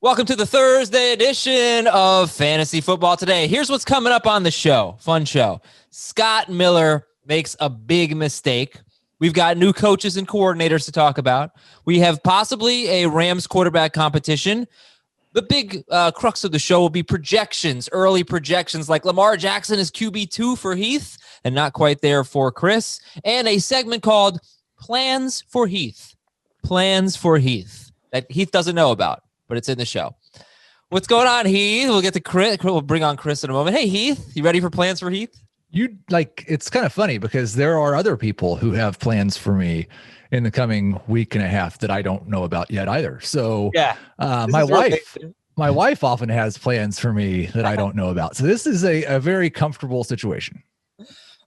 Welcome to the Thursday edition of Fantasy Football Today. Here's what's coming up on the show. Fun show. Scott Miller makes a big mistake. We've got new coaches and coordinators to talk about. We have possibly a Rams quarterback competition. The big crux of the show will be projections, early projections, like Lamar Jackson is QB2 for Heath and not quite there for Chris, and a segment called Plans for Heath. Plans for Heath that Heath doesn't know about, but it's in the show. What's going on, Heath? We'll get to Chris. We'll bring on Chris in a moment. Hey, Heath, you ready for Plans for Heath? It's kind of funny because there are other people who have plans for me in the coming week and a half that I don't know about yet either. So yeah, my wife often has plans for me that I don't know about. So this is a very comfortable situation.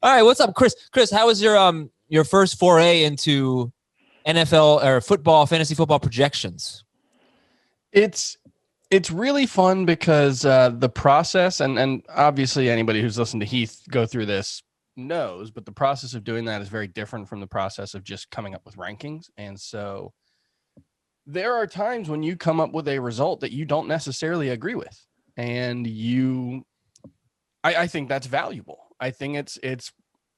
All right. What's up, Chris? Chris, how was your first foray into NFL or football, fantasy football projections? It's really fun because the process, and obviously anybody who's listened to Heath go through this knows, but the process of doing that is very different from the process of just coming up with rankings. And so there are times when you come up with a result that you don't necessarily agree with. And I think that's valuable. I think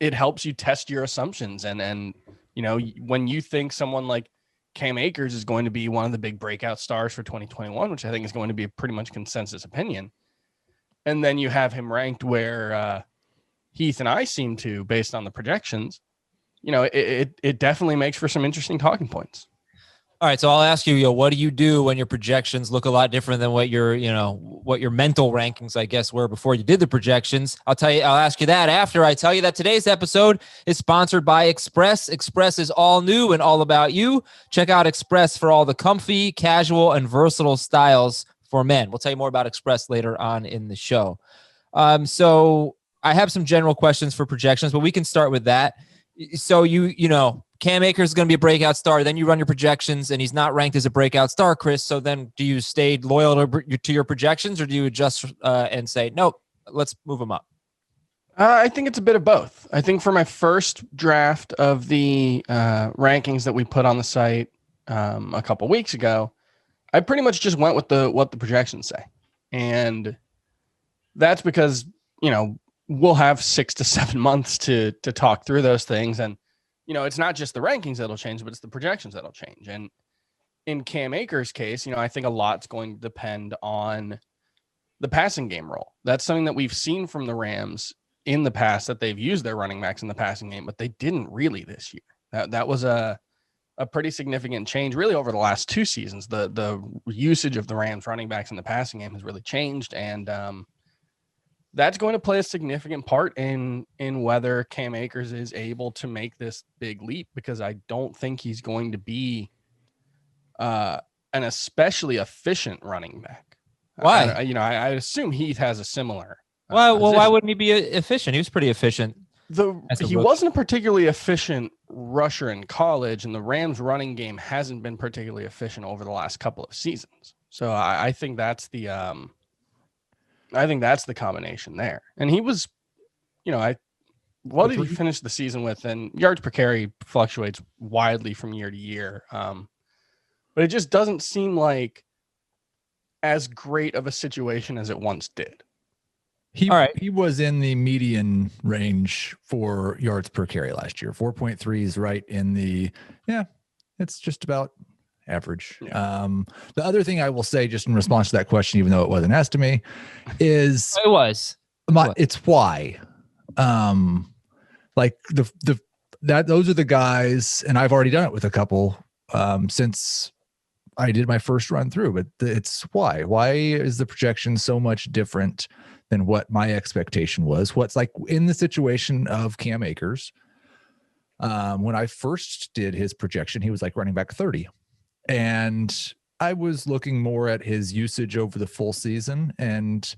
it helps you test your assumptions. And you know, when you think someone like Cam Akers is going to be one of the big breakout stars for 2021, which I think is going to be a pretty much consensus opinion. And then you have him ranked where Heath and I seem to, based on the projections, you know, it definitely makes for some interesting talking points. All right. So I'll ask you, what do you do when your projections look a lot different than what your mental rankings, I guess, were before you did the projections? I'll ask you that after I tell you that today's episode is sponsored by Express. Express is all new and all about you. Check out Express for all the comfy, casual, and versatile styles for men. We'll tell you more about Express later on in the show. So I have some general questions for projections, but we can start with that. So you know, Cam Akers is going to be a breakout star. Then you run your projections, and he's not ranked as a breakout star, Chris. So then do you stay loyal to your projections, or do you adjust and say, nope, let's move him up? I think it's a bit of both. I think for my first draft of the rankings that we put on the site a couple weeks ago, I pretty much just went with what the projections say. And that's because, you know, we'll have 6 to 7 months to talk through those things. And, you know, it's not just the rankings that'll change, but it's the projections that'll change. And in Cam Akers' case, you know, I think a lot's going to depend on the passing game role. That's something that we've seen from the Rams in the past, that they've used their running backs in the passing game, but they didn't really this year. That was a pretty significant change really over the last 2 seasons. The usage of the Rams running backs in the passing game has really changed. And, that's going to play a significant part in whether Cam Akers is able to make this big leap, because I don't think he's going to be an especially efficient running back. Why? I assume Heath has a similar. Why wouldn't he be efficient? He was pretty efficient. He wasn't a particularly efficient rusher in college, and the Rams running game hasn't been particularly efficient over the last couple of seasons. So I think that's the combination there. And he was, you know, what did he finish the season with? And yards per carry fluctuates widely from year to year. But it just doesn't seem like as great of a situation as it once did. He was in the median range for yards per carry last year. 4.3 is right in the, it's just about average. Yeah. The other thing I will say, just in response to that question, even though it wasn't asked to me, is it's why. Like those are the guys, and I've already done it with a couple since I did my first run through, but it's why. Why is the projection so much different than what my expectation was? What's like in the situation of Cam Akers, when I first did his projection, he was like running back 30. And I was looking more at his usage over the full season. And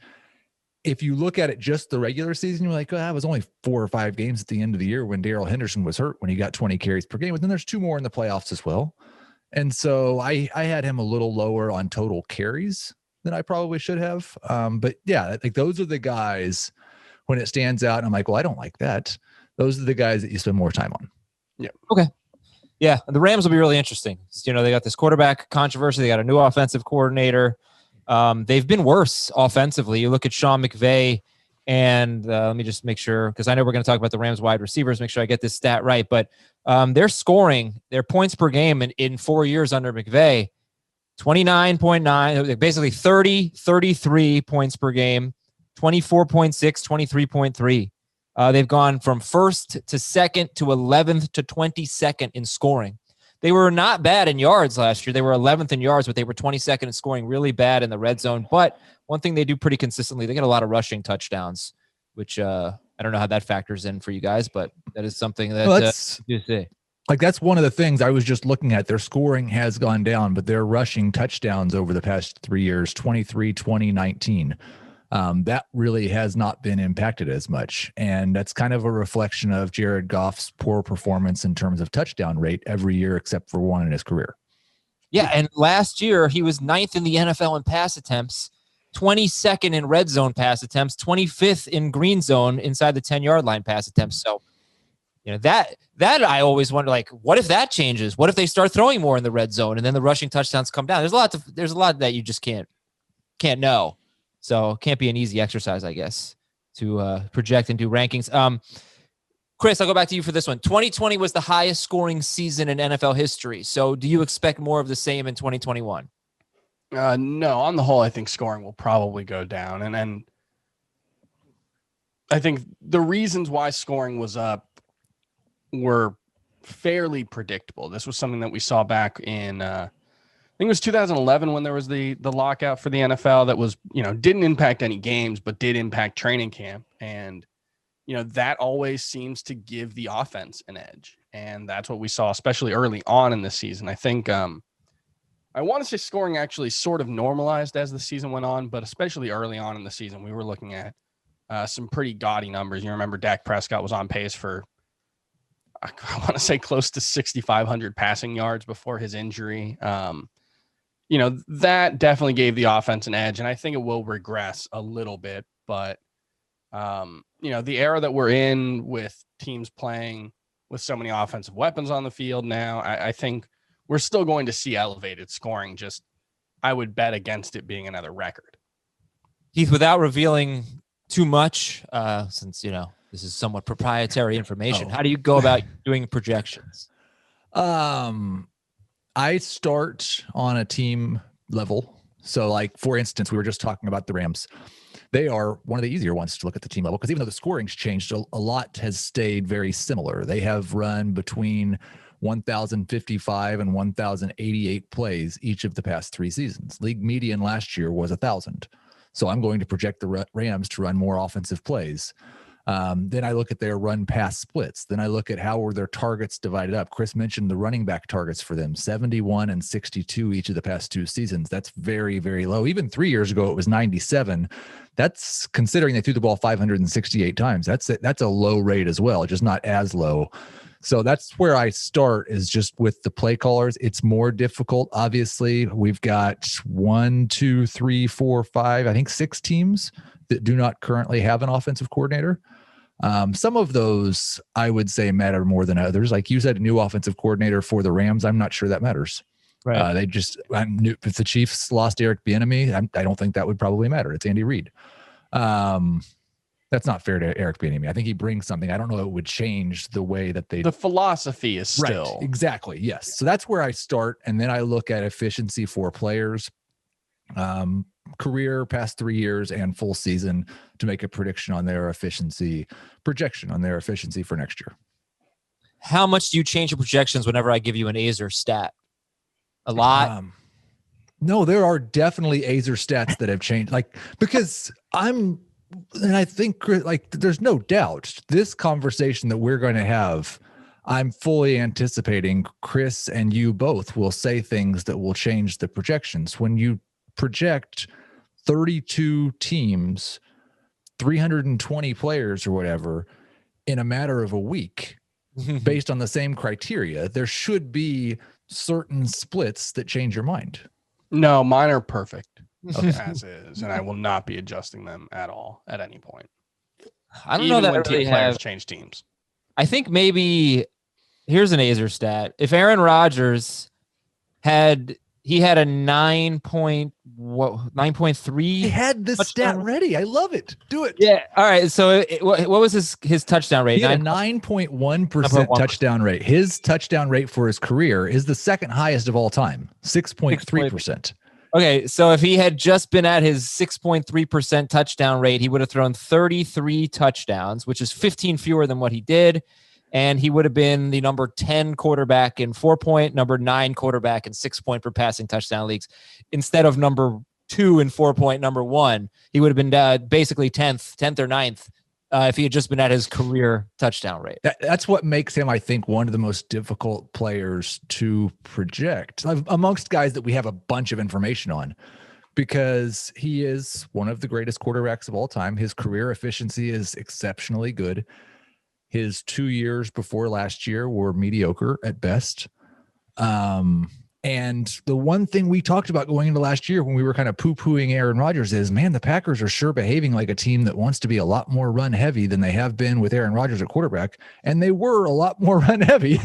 if you look at it just the regular season, you're like, it was only 4 or 5 games at the end of the year when Darrell Henderson was hurt, when he got 20 carries per game. But then there's 2 more in the playoffs as well. And so I had him a little lower on total carries than I probably should have. But yeah, like those are the guys when it stands out. And I'm like, well, I don't like that. Those are the guys that you spend more time on. Yeah. Okay. Yeah. The Rams will be really interesting. You know, they got this quarterback controversy. They got a new offensive coordinator. They've been worse offensively. You look at Sean McVay, and let me just make sure, because I know we're going to talk about the Rams wide receivers, make sure I get this stat right. But they're scoring, their points per game in 4 years under McVay, 29.9, basically 30, 33 points per game, 24.6, 23.3. They've gone from first to second to 11th to 22nd in scoring. They were not bad in yards last year. They were 11th in yards, but they were 22nd in scoring, really bad in the red zone. But one thing they do pretty consistently, they get a lot of rushing touchdowns, which I don't know how that factors in for you guys, but that is something that you see. Like, that's one of the things I was just looking at. Their scoring has gone down, but their rushing touchdowns over the past 3 years, 23, 20, 19. That really has not been impacted as much. And that's kind of a reflection of Jared Goff's poor performance in terms of touchdown rate every year, except for one in his career. Yeah. And last year he was 9th in the NFL in pass attempts, 22nd in red zone pass attempts, 25th in green zone inside the 10-yard line pass attempts. So, that I always wonder, like, what if that changes? What if they start throwing more in the red zone and then the rushing touchdowns come down? There's a lot that you just can't know. So it can't be an easy exercise, I guess, to project and do rankings. Chris, I'll go back to you for this one. 2020 was the highest scoring season in NFL history. So do you expect more of the same in 2021? No, on the whole, I think scoring will probably go down. And I think the reasons why scoring was up were fairly predictable. This was something that we saw back in I think it was 2011 when there was the lockout for the NFL that was, didn't impact any games, but did impact training camp. And, that always seems to give the offense an edge. And that's what we saw, especially early on in the season. I think I want to say scoring actually sort of normalized as the season went on, but especially early on in the season, we were looking at some pretty gaudy numbers. You remember Dak Prescott was on pace for, I want to say, close to 6,500 passing yards before his injury. That definitely gave the offense an edge, and I think it will regress a little bit. But, the era that we're in with teams playing with so many offensive weapons on the field now, I think we're still going to see elevated scoring. Just, I would bet against it being another record. Heath, without revealing too much, since, this is somewhat proprietary information, how do you go about doing projections? I start on a team level. So, like, for instance, we were just talking about the Rams. They are one of the easier ones to look at the team level because even though the scoring's changed, a lot has stayed very similar. They have run between 1,055 and 1,088 plays each of the past 3 seasons. League median last year was 1,000. So I'm going to project the Rams to run more offensive plays. Then I look at their run-pass splits. Then I look at how were their targets divided up. Chris mentioned the running back targets for them, 71 and 62 each of the past 2 seasons. That's very, very low. Even 3 years ago, it was 97. That's considering they threw the ball 568 times. That's a low rate as well, just not as low. So that's where I start, is just with the play callers. It's more difficult. Obviously, we've got 1, 2, 3, 4, 5, I think 6 teams that do not currently have an offensive coordinator. Some of those I would say matter more than others. Like you said, a new offensive coordinator for the Rams. I'm not sure that matters. Right. If the Chiefs lost Eric Bieniemy, I don't think that would probably matter. It's Andy Reid. That's not fair to Eric Bieniemy. I think he brings something. I don't know if it would change the way that the philosophy is still right. Exactly. Yes. So that's where I start, and then I look at efficiency for players, career, past 3 years, and full season to make a projection on their efficiency for next year. How much do you change your projections whenever I give you an Azer stat? A lot? No, there are definitely Azer stats that have changed. Because I think, there's no doubt this conversation that we're going to have, I'm fully anticipating Chris and you both will say things that will change the projections. When you project 32 teams, 320 players or whatever in a matter of a week based on the same criteria, there should be certain splits that change your mind. No, mine are perfect as is, and I will not be adjusting them at all at any point. I don't know that when really players change teams. I think maybe here's an Azer stat. If Aaron Rodgers had he had a 9.3. I had this stat ready. I love it. Do it. Yeah. All right. So what was his touchdown rate? He had a 9.1% touchdown rate. His touchdown rate for his career is the second highest of all time, 6.3%. Okay. So if he had just been at his 6.3% touchdown rate, he would have thrown 33 touchdowns, which is 15 fewer than what he did. And he would have been the number 10 quarterback in 4-point, number 9 quarterback in 6-point per passing touchdown leagues. Instead of number 2 in 4-point, number 1, he would have been basically 10th or 9th if he had just been at his career touchdown rate. That's what makes him, I think, one of the most difficult players to project amongst guys that we have a bunch of information on, because he is one of the greatest quarterbacks of all time. His career efficiency is exceptionally good. His 2 years before last year were mediocre at best. And the one thing we talked about going into last year when we were kind of poo-pooing Aaron Rodgers is, man, the Packers are sure behaving like a team that wants to be a lot more run heavy than they have been with Aaron Rodgers at quarterback. And they were a lot more run heavy,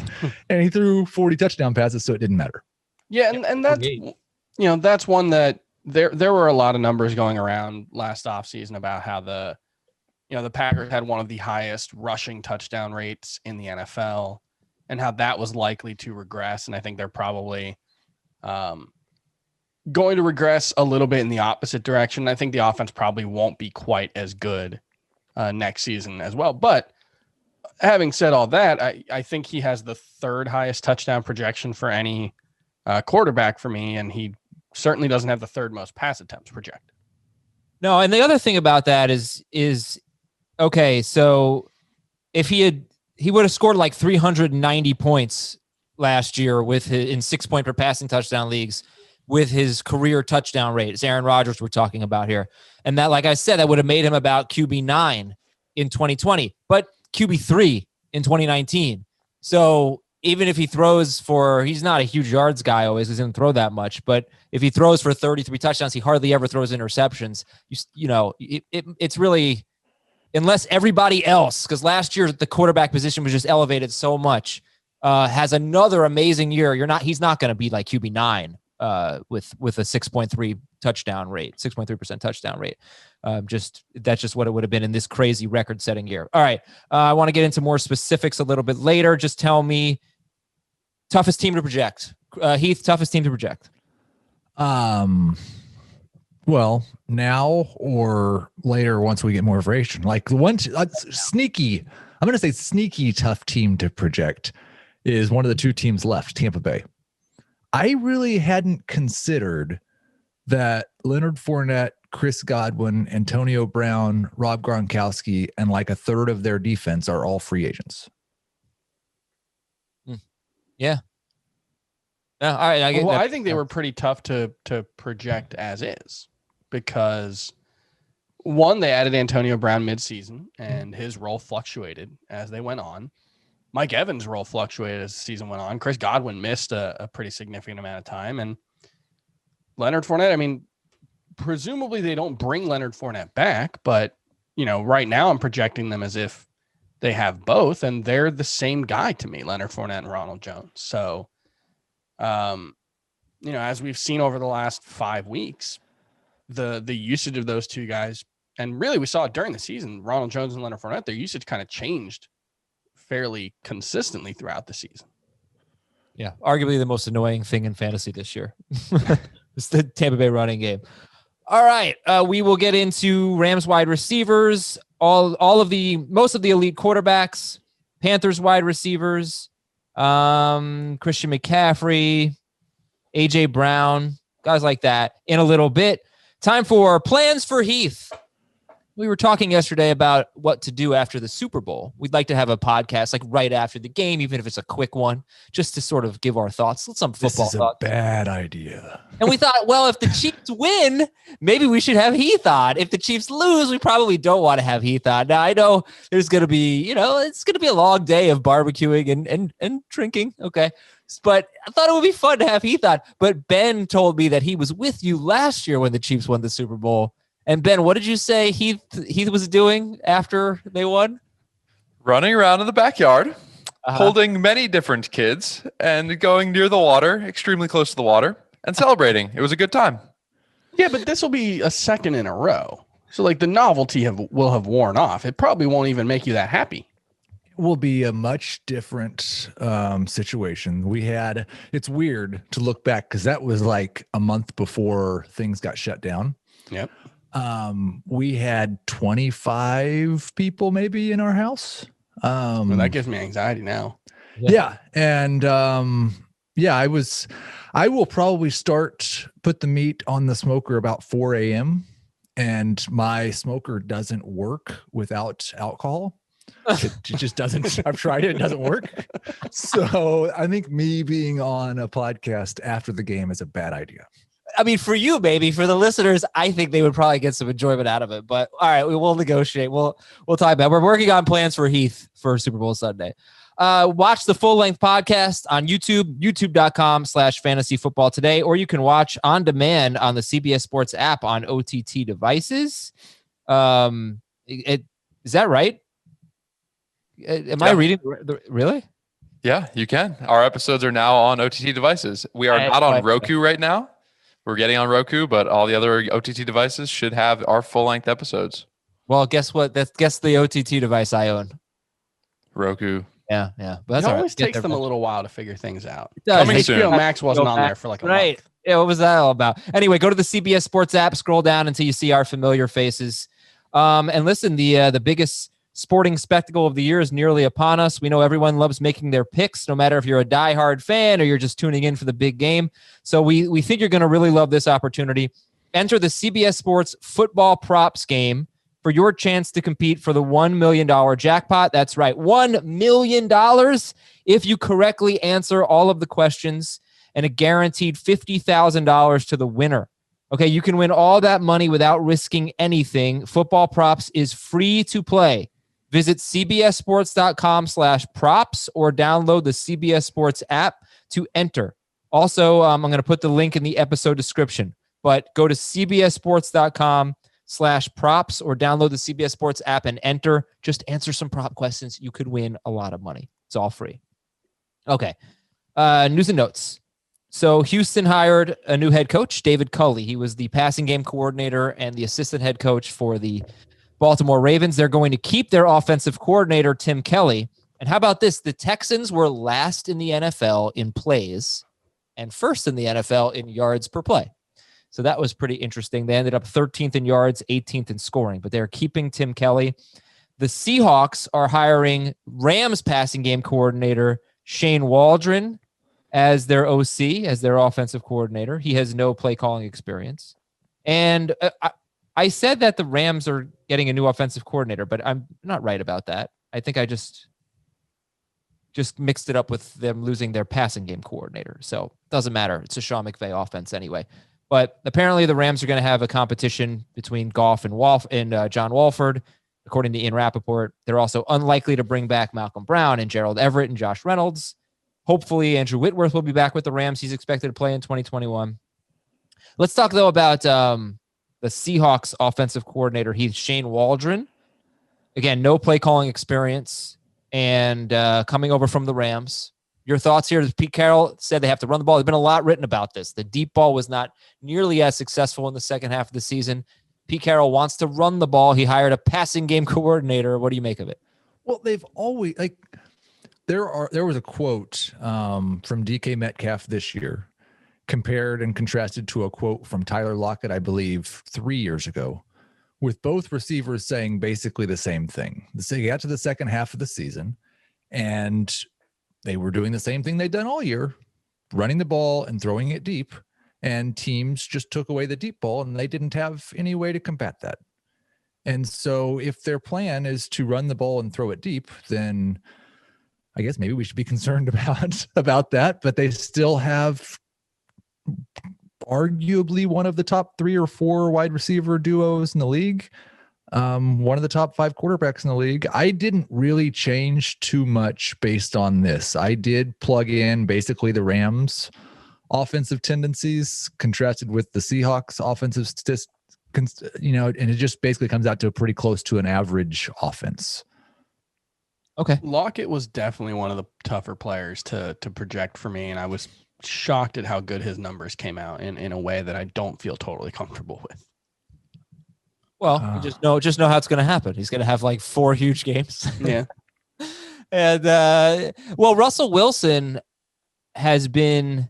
and he threw 40 touchdown passes, so it didn't matter. Yeah. And that's, that's one that there were a lot of numbers going around last offseason about how the Packers had one of the highest rushing touchdown rates in the NFL, and how that was likely to regress. And I think they're probably going to regress a little bit in the opposite direction. I think the offense probably won't be quite as good next season as well. But having said all that, I think he has the third highest touchdown projection for any quarterback for me, and he certainly doesn't have the third most pass attempts projected. No, and the other thing about that is okay, so if he would have scored like 390 points last year in 6-point per passing touchdown leagues with his career touchdown rate. It's Aaron Rodgers we're talking about here. And that, like I said, that would have made him about QB9 in 2020, but QB3 in 2019. So even if he throws he's not a huge yards guy always, he doesn't throw that much, but if he throws for 33 touchdowns, he hardly ever throws interceptions. It's really, unless everybody else, because last year the quarterback position was just elevated so much, has another amazing year. He's not going to be like QB9 with a 6.3 touchdown rate, 6.3% touchdown rate. That's just what it would have been in this crazy record-setting year. All right, I want to get into more specifics a little bit later. Just tell me, toughest team to project. Heath, toughest team to project. Well, now or later, once we get more information, like the one sneaky, I'm going to say sneaky tough team to project is one of the two teams left, Tampa Bay. I really hadn't considered that Leonard Fournette, Chris Godwin, Antonio Brown, Rob Gronkowski, and like a third of their defense are all free agents. Yeah. No, all right. I think they were pretty tough to project as is, because one, they added Antonio Brown midseason and his role fluctuated as they went on. Mike Evans' role fluctuated as the season went on. Chris Godwin missed a pretty significant amount of time. And Leonard Fournette, I mean, presumably they don't bring Leonard Fournette back, but, right now I'm projecting them as if they have both, and they're the same guy to me, Leonard Fournette and Ronald Jones. So, as we've seen over the last 5 weeks, the usage of those two guys, and really we saw it during the season, Ronald Jones and Leonard Fournette, their usage kind of changed fairly consistently throughout the season. Yeah, arguably the most annoying thing in fantasy this year. It's the Tampa Bay running game. All right, we will get into Rams wide receivers, most of the elite quarterbacks, Panthers wide receivers, Christian McCaffrey, AJ Brown, guys like that in a little bit. Time for plans for Heath. We were talking yesterday about what to do after the Super Bowl. We'd like to have a podcast like right after the game, even if it's a quick one, just to sort of give our thoughts. Some football thoughts. This is a bad idea. And we thought, well, if the Chiefs win, maybe we should have Heath on. If the Chiefs lose, we probably don't want to have Heath on. Now, I know there's going to be, it's going to be a long day of barbecuing and drinking. Okay. But I thought it would be fun to have Heath on. But Ben told me that he was with you last year when the Chiefs won the Super Bowl. And Ben, what did you say Heath was doing after they won? Running around in the backyard, holding many different kids, and going near the water, extremely close to the water, and celebrating. It was a good time. Yeah, but this will be a second in a row. So like the novelty will have worn off. It probably won't even make you that happy. Will be a much different situation. It's weird to look back because that was like a month before things got shut down. Yep. We had 25 people maybe in our house. Well, that gives me anxiety now. Yeah. And I will probably put the meat on the smoker about 4 a.m. and my smoker doesn't work without alcohol. It just doesn't. I've tried it. It doesn't work. So I think me being on a podcast after the game is a bad idea. I mean, for you, maybe. For the listeners, I think they would probably get some enjoyment out of it. But all right, we will negotiate. We'll talk about it. We're working on plans for Heath for Super Bowl Sunday. Watch the full-length podcast on YouTube, youtube.com/fantasy football today, or you can watch on demand on the CBS Sports app on OTT devices. Is that right? Am I reading? Really? Yeah, you can. Our episodes are now on OTT devices. We are not on Roku right now. We're getting on Roku, but all the other OTT devices should have our full-length episodes. Well, guess what? Guess the OTT device I own. Roku. Yeah. But It always takes them a little while to figure things out. It does. Coming soon. HBO Max wasn't on there for like a month. Yeah, what was that all about? Anyway, go to the CBS Sports app, scroll down until you see our familiar faces. And listen, the biggest sporting spectacle of the year is nearly upon us. We know everyone loves making their picks, no matter if you're a diehard fan or you're just tuning in for the big game. So we think you're going to really love this opportunity. Enter the CBS Sports football props game for your chance to compete for the $1 million jackpot. That's right, $1 million if you correctly answer all of the questions, and a guaranteed $50,000 to the winner. Okay, you can win all that money without risking anything. Football props is free to play. Visit cbssports.com/props or download the CBS Sports app to enter. Also, I'm going to put the link in the episode description, but go to cbssports.com/props or download the CBS Sports app and enter. Just answer some prop questions. You could win a lot of money. It's all free. Okay, news and notes. So Houston hired a new head coach, David Culley. He was the passing game coordinator and the assistant head coach for the Baltimore Ravens. They're going to keep their offensive coordinator, Tim Kelly. And how about this? The Texans were last in the NFL in plays and first in the NFL in yards per play. So that was pretty interesting. They ended up 13th in yards, 18th in scoring, but they're keeping Tim Kelly. The Seahawks are hiring Rams passing game coordinator, Shane Waldron, as their OC, as their offensive coordinator. He has no play calling experience. And I said that the Rams are getting a new offensive coordinator, but I'm not right about that. I think I just mixed it up with them losing their passing game coordinator. So it doesn't matter. It's a Sean McVay offense anyway. But apparently the Rams are going to have a competition between Goff and John Wolford. According to Ian Rappaport, they're also unlikely to bring back Malcolm Brown and Gerald Everett and Josh Reynolds. Hopefully, Andrew Whitworth will be back with the Rams. He's expected to play in 2021. Let's talk, though, about the Seahawks offensive coordinator, Heath, Shane Waldron. Again, no play calling experience and coming over from the Rams. Your thoughts here? Pete Carroll said they have to run the ball. There's been a lot written about this. The deep ball was not nearly as successful in the second half of the season. Pete Carroll wants to run the ball. He hired a passing game coordinator. What do you make of it? Well, they've always there was a quote from DK Metcalf this year compared and contrasted to a quote from Tyler Lockett, I believe, 3 years ago, with both receivers saying basically the same thing. They got to the second half of the season and they were doing the same thing they'd done all year, running the ball and throwing it deep, and teams just took away the deep ball and they didn't have any way to combat that. And so if their plan is to run the ball and throw it deep, then I guess maybe we should be concerned about that, but they still have arguably one of the top 3 or 4 wide receiver duos in the league. One of the top 5 quarterbacks in the league. I didn't really change too much based on this. I did plug in basically the Rams offensive tendencies contrasted with the Seahawks offensive and it just basically comes out to a pretty close to an average offense. Okay. Lockett was definitely one of the tougher players to project for me, and I was shocked at how good his numbers came out in a way that I don't feel totally comfortable with. Well, you just know how it's going to happen. He's going to have like 4 huge games. Yeah. And Russell Wilson has been,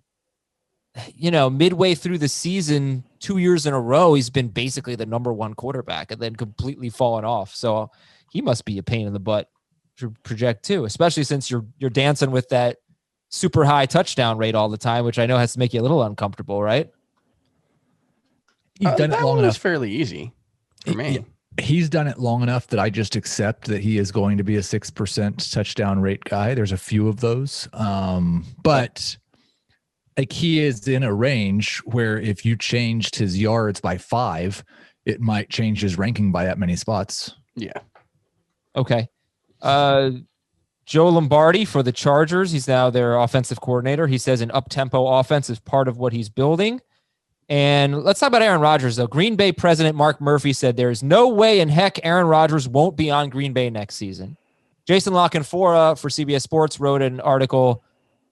midway through the season, 2 years in a row, he's been basically the number 1 quarterback and then completely fallen off. So he must be a pain in the butt to project too, especially since you're dancing with that super high touchdown rate all the time, which I know has to make you a little uncomfortable, right? He's done it long enough. Fairly easy for me. He's done it long enough that I just accept that he is going to be a 6% touchdown rate guy. There's a few of those. But like he is in a range where if you changed his yards by 5, it might change his ranking by that many spots. Yeah. Okay. Joe Lombardi for the Chargers. He's now their offensive coordinator. He says an up-tempo offense is part of what he's building. And let's talk about Aaron Rodgers, though. Green Bay president Mark Murphy said there is no way in heck Aaron Rodgers won't be on Green Bay next season. Jason Lockenfora for CBS Sports wrote an article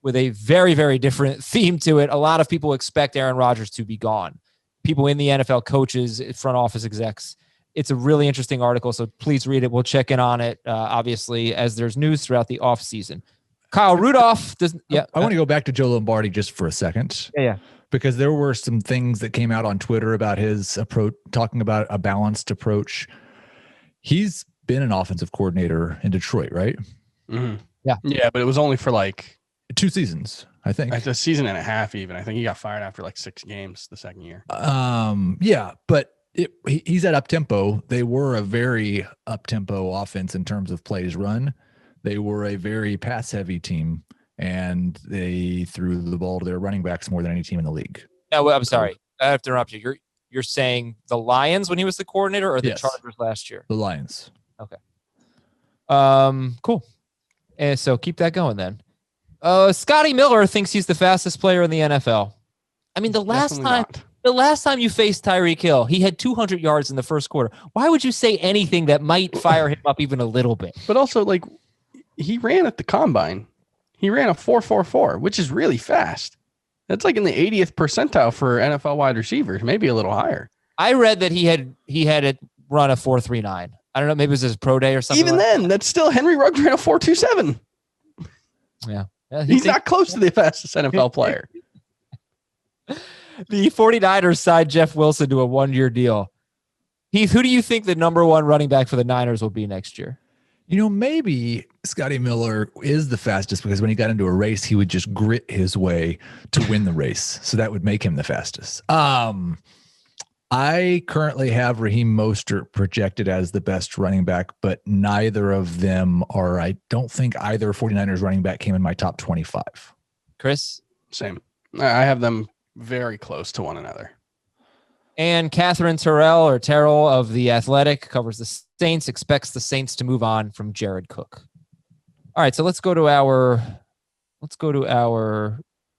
with a very, very different theme to it. A lot of people expect Aaron Rodgers to be gone. People in the NFL, coaches, front office execs. It's a really interesting article, so please read it. We'll check in on it, obviously, as there's news throughout the offseason. Kyle Rudolph doesn't. Yeah, I want to go back to Joe Lombardi just for a second. Yeah. Because there were some things that came out on Twitter about his approach, talking about a balanced approach. He's been an offensive coordinator in Detroit, right? Mm-hmm. Yeah. Yeah, but it was only for like 2 seasons, I think. Like a season and a half even. I think he got fired after like 6 games the second year. Yeah, but he's at up-tempo. They were a very up-tempo offense in terms of plays run. They were a very pass-heavy team, and they threw the ball to their running backs more than any team in the league. No, I'm sorry. I have to interrupt you. You're saying the Lions when he was the coordinator, or the Chargers last year? The Lions. Okay. Cool. And so keep that going then. Scotty Miller thinks he's the fastest player in the NFL. I mean, the last time you faced Tyreek Hill, he had 200 yards in the first quarter. Why would you say anything that might fire him up even a little bit? But also, like, he ran at the combine. He ran a 4.44, which is really fast. That's like in the 80th percentile for NFL wide receivers, maybe a little higher. I read that he had it run a 4.39. I don't know, maybe it was his pro day or something. Even then, that's still Henry Ruggs ran a 4.27. Yeah. He's not close to the fastest NFL player. The 49ers signed Jeff Wilson to a 1-year deal. Heath, who do you think the number 1 running back for the Niners will be next year? Maybe Scotty Miller is the fastest because when he got into a race, he would just grit his way to win the race. So that would make him the fastest. I currently have Raheem Mostert projected as the best running back, but neither of them are. I don't think either 49ers running back came in my top 25. Chris? Same. I have them very close to one another. And Catherine Terrell of The Athletic covers the Saints, expects the Saints to move on from Jared Cook. All right, so let's go to our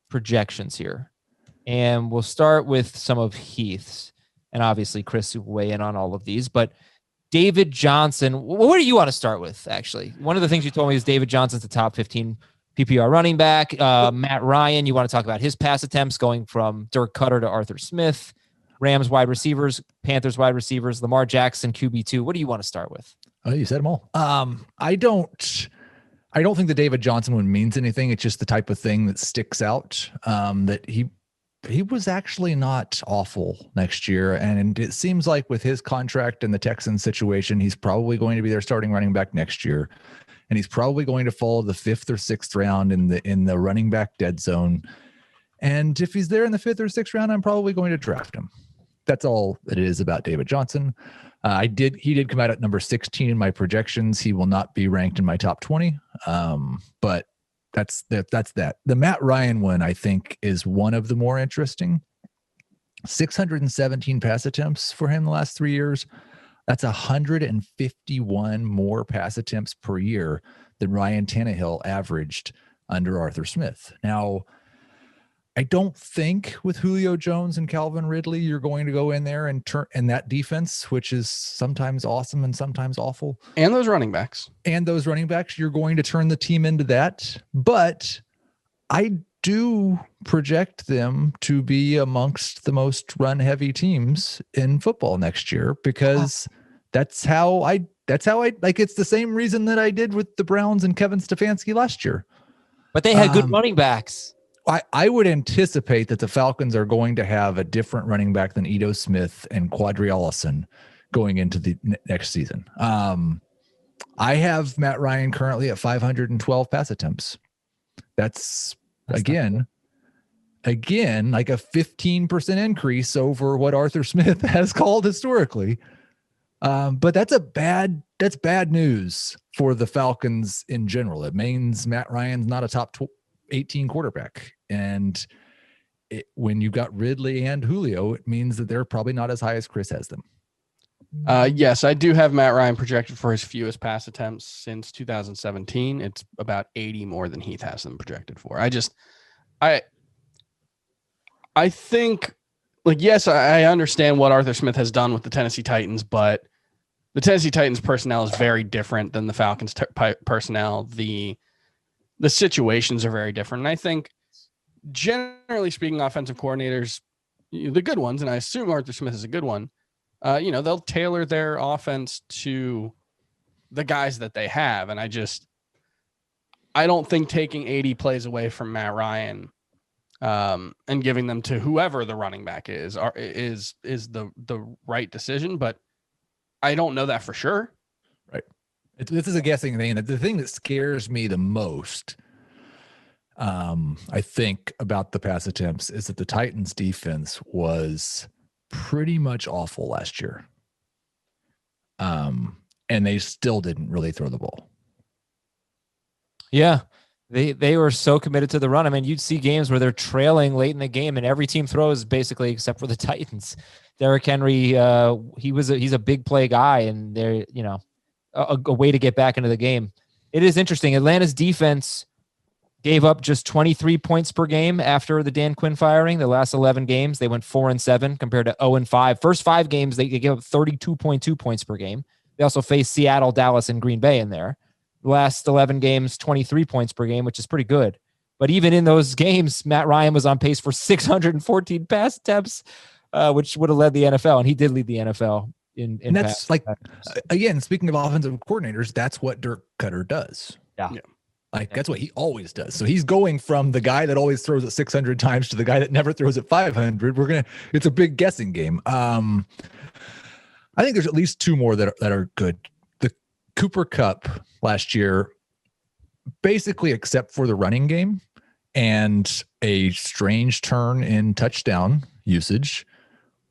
projections here. And we'll start with some of Heath's. And obviously Chris will weigh in on all of these. But David Johnson, what do you want to start with, actually? One of the things you told me is David Johnson's the top 15 PPR running back. Matt Ryan, you want to talk about his pass attempts going from Dirk Cutter to Arthur Smith. Rams wide receivers, Panthers wide receivers, Lamar Jackson, QB2. What do you want to start with? Oh, you said them all. I don't think the David Johnson one means anything. It's just the type of thing that sticks out. That he was actually not awful next year. And it seems like with his contract and the Texans situation, he's probably going to be their starting running back next year. And he's probably going to fall the 5th or 6th round in the running back dead zone. And if he's there in the 5th or 6th round, I'm probably going to draft him. That's all it is about David Johnson. He did come out at number 16 in my projections. He will not be ranked in my top 20. But that's that. The Matt Ryan one, I think, is one of the more interesting. 617 pass attempts for him the last 3 years. That's 151 more pass attempts per year than Ryan Tannehill averaged under Arthur Smith. Now, I don't think with Julio Jones and Calvin Ridley, you're going to go in there and turn in that defense, which is sometimes awesome and sometimes awful. And those running backs, you're going to turn the team into that. But I do project them to be amongst the most run-heavy teams in football next year because that's how I like. It's the same reason that I did with the Browns and Kevin Stefanski last year. But they had good running backs. I would anticipate that the Falcons are going to have a different running back than Ito Smith and Quadri Allison going into the next season. I have Matt Ryan currently at 512 pass attempts. That's again, like a 15% increase over what Arthur Smith has called historically. But that's bad news for the Falcons in general. It means Matt Ryan's not a top 18 quarterback. And when you got Ridley and Julio, it means that they're probably not as high as Chris has them. Yes, I do have Matt Ryan projected for his fewest pass attempts since 2017. It's about 80 more than Heath has them projected for. I think, like, yes, I understand what Arthur Smith has done with the Tennessee Titans, but the Tennessee Titans personnel is very different than the Falcons personnel. The situations are very different. And I think, generally speaking, offensive coordinators, the good ones, and I assume Arthur Smith is a good one, they'll tailor their offense to the guys that they have. And I don't think taking 80 plays away from Matt Ryan and giving them to whoever the running back is the right decision. But I don't know that for sure. Right. This is a guessing thing. The thing that scares me the most, I think, about the pass attempts is that the Titans defense was pretty much awful last year. And they still didn't really throw the ball. Yeah. They were so committed to the run. I mean, you'd see games where they're trailing late in the game and every team throws basically except for the Titans. Derrick Henry, he's a big play guy, and they're, a way to get back into the game. It is interesting. Atlanta's defense gave up just 23 points per game after the Dan Quinn firing. The last 11 games, they went 4-7 compared to 0-5. First 5 games, they gave up 32.2 points per game. They also faced Seattle, Dallas, and Green Bay in there. The last 11 games, 23 points per game, which is pretty good. But even in those games, Matt Ryan was on pace for 614 pass attempts, which would have led the NFL, and he did lead the NFL in and that's like, again, speaking of offensive coordinators, that's what Dirk Cutter does. Yeah. That's what he always does. So he's going from the guy that always throws it 600 times to the guy that never throws it 500. It's a big guessing game. I think there's at least 2 more that are good. The Cooper Kupp last year, basically except for the running game and a strange turn in touchdown usage,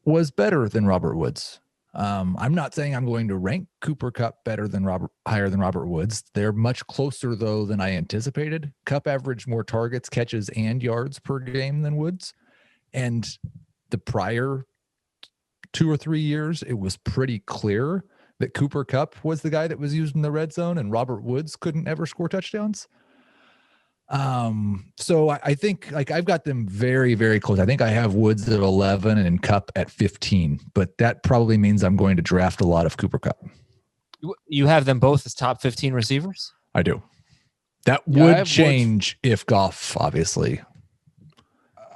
was better than Robert Woods. I'm not saying I'm going to rank Cooper Kupp higher than Robert Woods. They're much closer though than I anticipated. Kupp averaged more targets, catches, and yards per game than Woods. And the prior 2 or 3 years, it was pretty clear that Cooper Kupp was the guy that was used in the red zone and Robert Woods couldn't ever score touchdowns. So I think, like, I've got them very, very close. I think I have Woods at 11 and Kupp at 15, but that probably means I'm going to draft a lot of Cooper Kupp. You have them both as top 15 receivers? I do. That would change if Goff, obviously.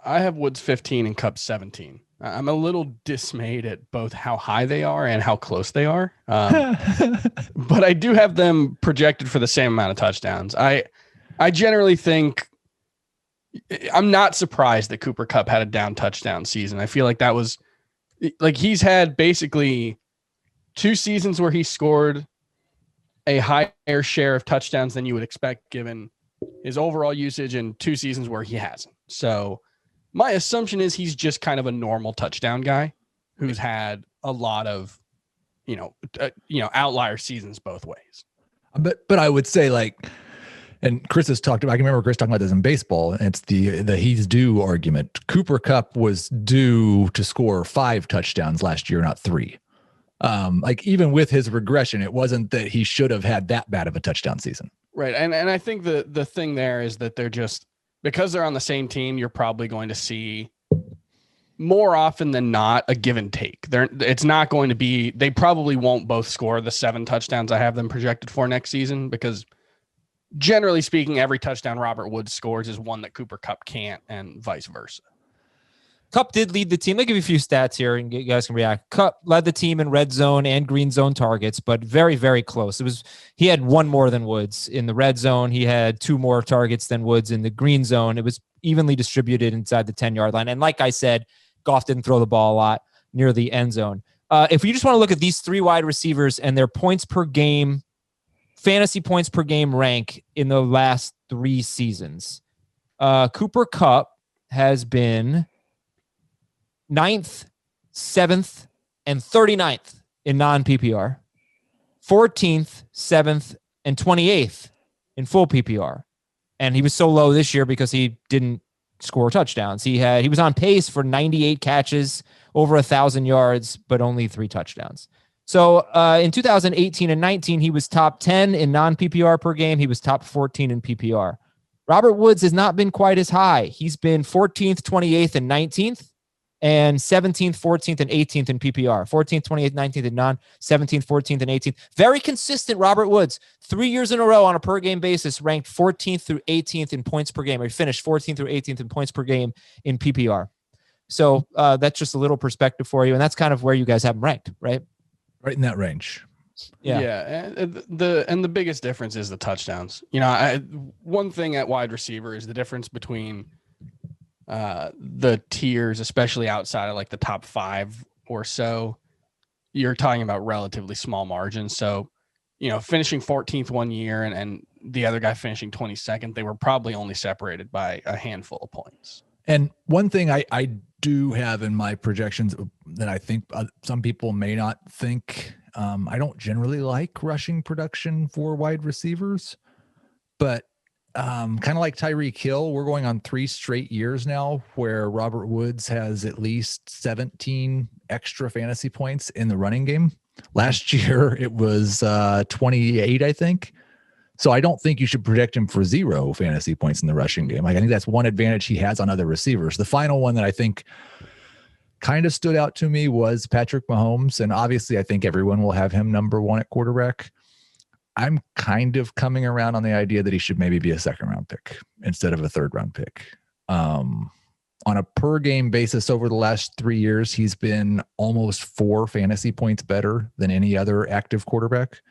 I have Woods 15 and Kupp 17. I'm a little dismayed at both how high they are and how close they are. But I do have them projected for the same amount of touchdowns. I generally think, I'm not surprised that Cooper Kupp had a down touchdown season. I feel like that was, like, he's had basically 2 seasons where he scored a higher share of touchdowns than you would expect given his overall usage, and 2 seasons where he hasn't. So my assumption is he's just kind of a normal touchdown guy who's had a lot of, outlier seasons both ways. But I would say, like, and Chris has talked about, I can remember Chris talking about this in baseball, and it's the he's due argument. Cooper Kupp was due to score 5 touchdowns last year, not 3. Like, even with his regression, it wasn't that he should have had that bad of a touchdown season. Right. And I think the thing there is that they're just, because they're on the same team, you're probably going to see more often than not a give and take. It's not going to be, they probably won't both score the 7 touchdowns I have them projected for next season, because generally speaking, every touchdown Robert Woods scores is one that Cooper Kupp can't, and vice versa. Kupp did lead the team. I'll give you a few stats here and you guys can react. Kupp led the team in red zone and green zone targets, but very, very close. He had one more than Woods in the red zone. He had two more targets than Woods in the green zone. It was evenly distributed inside the 10-yard line. And like I said, Goff didn't throw the ball a lot near the end zone. If you just want to look at these three wide receivers and their points per game, fantasy points per game rank in the last 3 seasons, Cooper Kupp has been 9th, 7th, and 39th in non-PPR, 14th, 7th, and 28th in full PPR. And he was so low this year because he didn't score touchdowns. He was on pace for 98 catches, over 1,000 yards, but only 3 touchdowns. So in 2018 and 19, he was top 10 in non-PPR per game. He was top 14 in PPR. Robert Woods has not been quite as high. He's been 14th, 28th, and 19th. And 17th, 14th, and 18th in PPR. 14th, 28th, 19th in non, 17th, 14th, and 18th. Very consistent, Robert Woods. 3 years in a row on a per-game basis, ranked 14th through 18th in points per game, or finished 14th through 18th in points per game in PPR. So that's just a little perspective for you, and that's kind of where you guys have him ranked, right? Right in that range. Yeah. And the biggest difference is the touchdowns. One thing at wide receiver is the difference between the tiers, especially outside of like the top 5 or so. You're talking about relatively small margins. So, finishing 14th one year and the other guy finishing 22nd, they were probably only separated by a handful of points. And one thing I do have in my projections that I think some people may not think, I don't generally like rushing production for wide receivers, but kind of like Tyreek Hill, we're going on 3 straight years now where Robert Woods has at least 17 extra fantasy points in the running game. Last year, it was 28, I think. So I don't think you should project him for 0 fantasy points in the rushing game. I think that's one advantage he has on other receivers. The final one that I think kind of stood out to me was Patrick Mahomes. And obviously, I think everyone will have him number 1 at quarterback. I'm kind of coming around on the idea that he should maybe be a 2nd-round pick instead of a 3rd-round pick. On a per-game basis over the last 3 years, he's been almost 4 fantasy points better than any other active quarterback.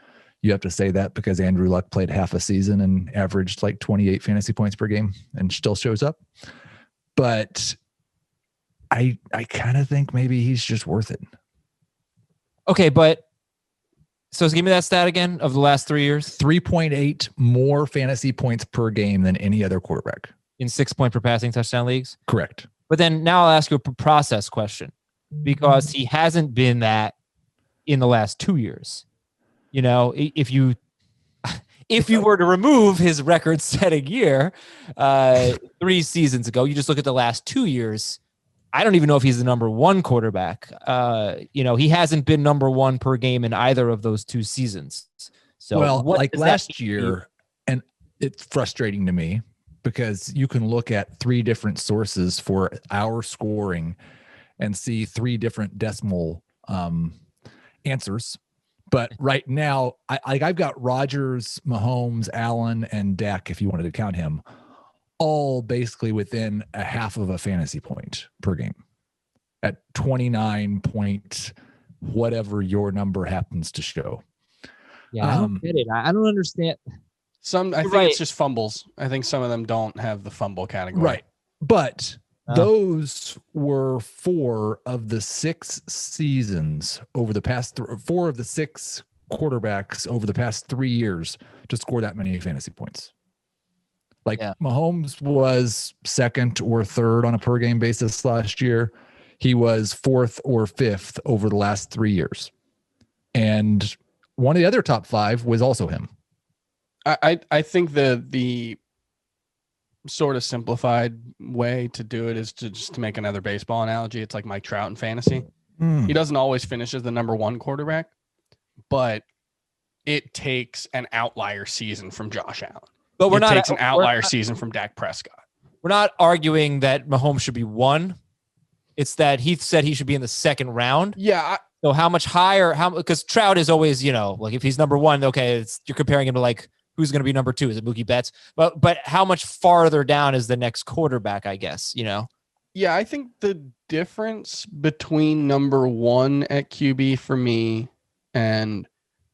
You have to say that because Andrew Luck played half a season and averaged like 28 fantasy points per game and still shows up. But I kind of think maybe he's just worth it. Okay, but so give me that stat again of the last 3 years. 3.8 more fantasy points per game than any other quarterback. In 6-point per passing touchdown leagues? Correct. But then now I'll ask you a process question because he hasn't been that in the last 2 years. If you were to remove his record-setting year 3 seasons ago, you just look at the last 2 years, I don't even know if he's the number 1 quarterback. He hasn't been number 1 per game in either of those 2 seasons. So like last year, and it's frustrating to me because you can look at 3 different sources for our scoring and see 3 different decimal answers. But right now, I've got Rodgers, Mahomes, Allen, and Dak, if you wanted to count him, all basically within a half of a fantasy point per game at 29 point, whatever your number happens to show. Yeah, I don't get it. I don't understand. I think it's just fumbles. I think some of them don't have the fumble category. Right. But those were 4 of the 6 seasons over the past 4 of the 6 quarterbacks over the past 3 years to score that many fantasy points. Mahomes was 2nd or 3rd on a per game basis last year. He was 4th or 5th over the last 3 years. And one of the other top 5 was also him. I think the sort of simplified way to do it is to make another baseball analogy. It's like Mike Trout in fantasy. He doesn't always finish as the number 1 quarterback, but it takes an outlier season from Josh Allen. But it takes an outlier season from Dak Prescott. We're not arguing that Mahomes should be 1. It's that Heath said he should be in the 2nd round. Yeah. So how much higher? Because Trout is always, like if he's number 1, okay, you're comparing him to like who's going to be number 2? Is it Mookie Betts? But how much farther down is the next quarterback, I guess, Yeah, I think the difference between number 1 at QB for me, and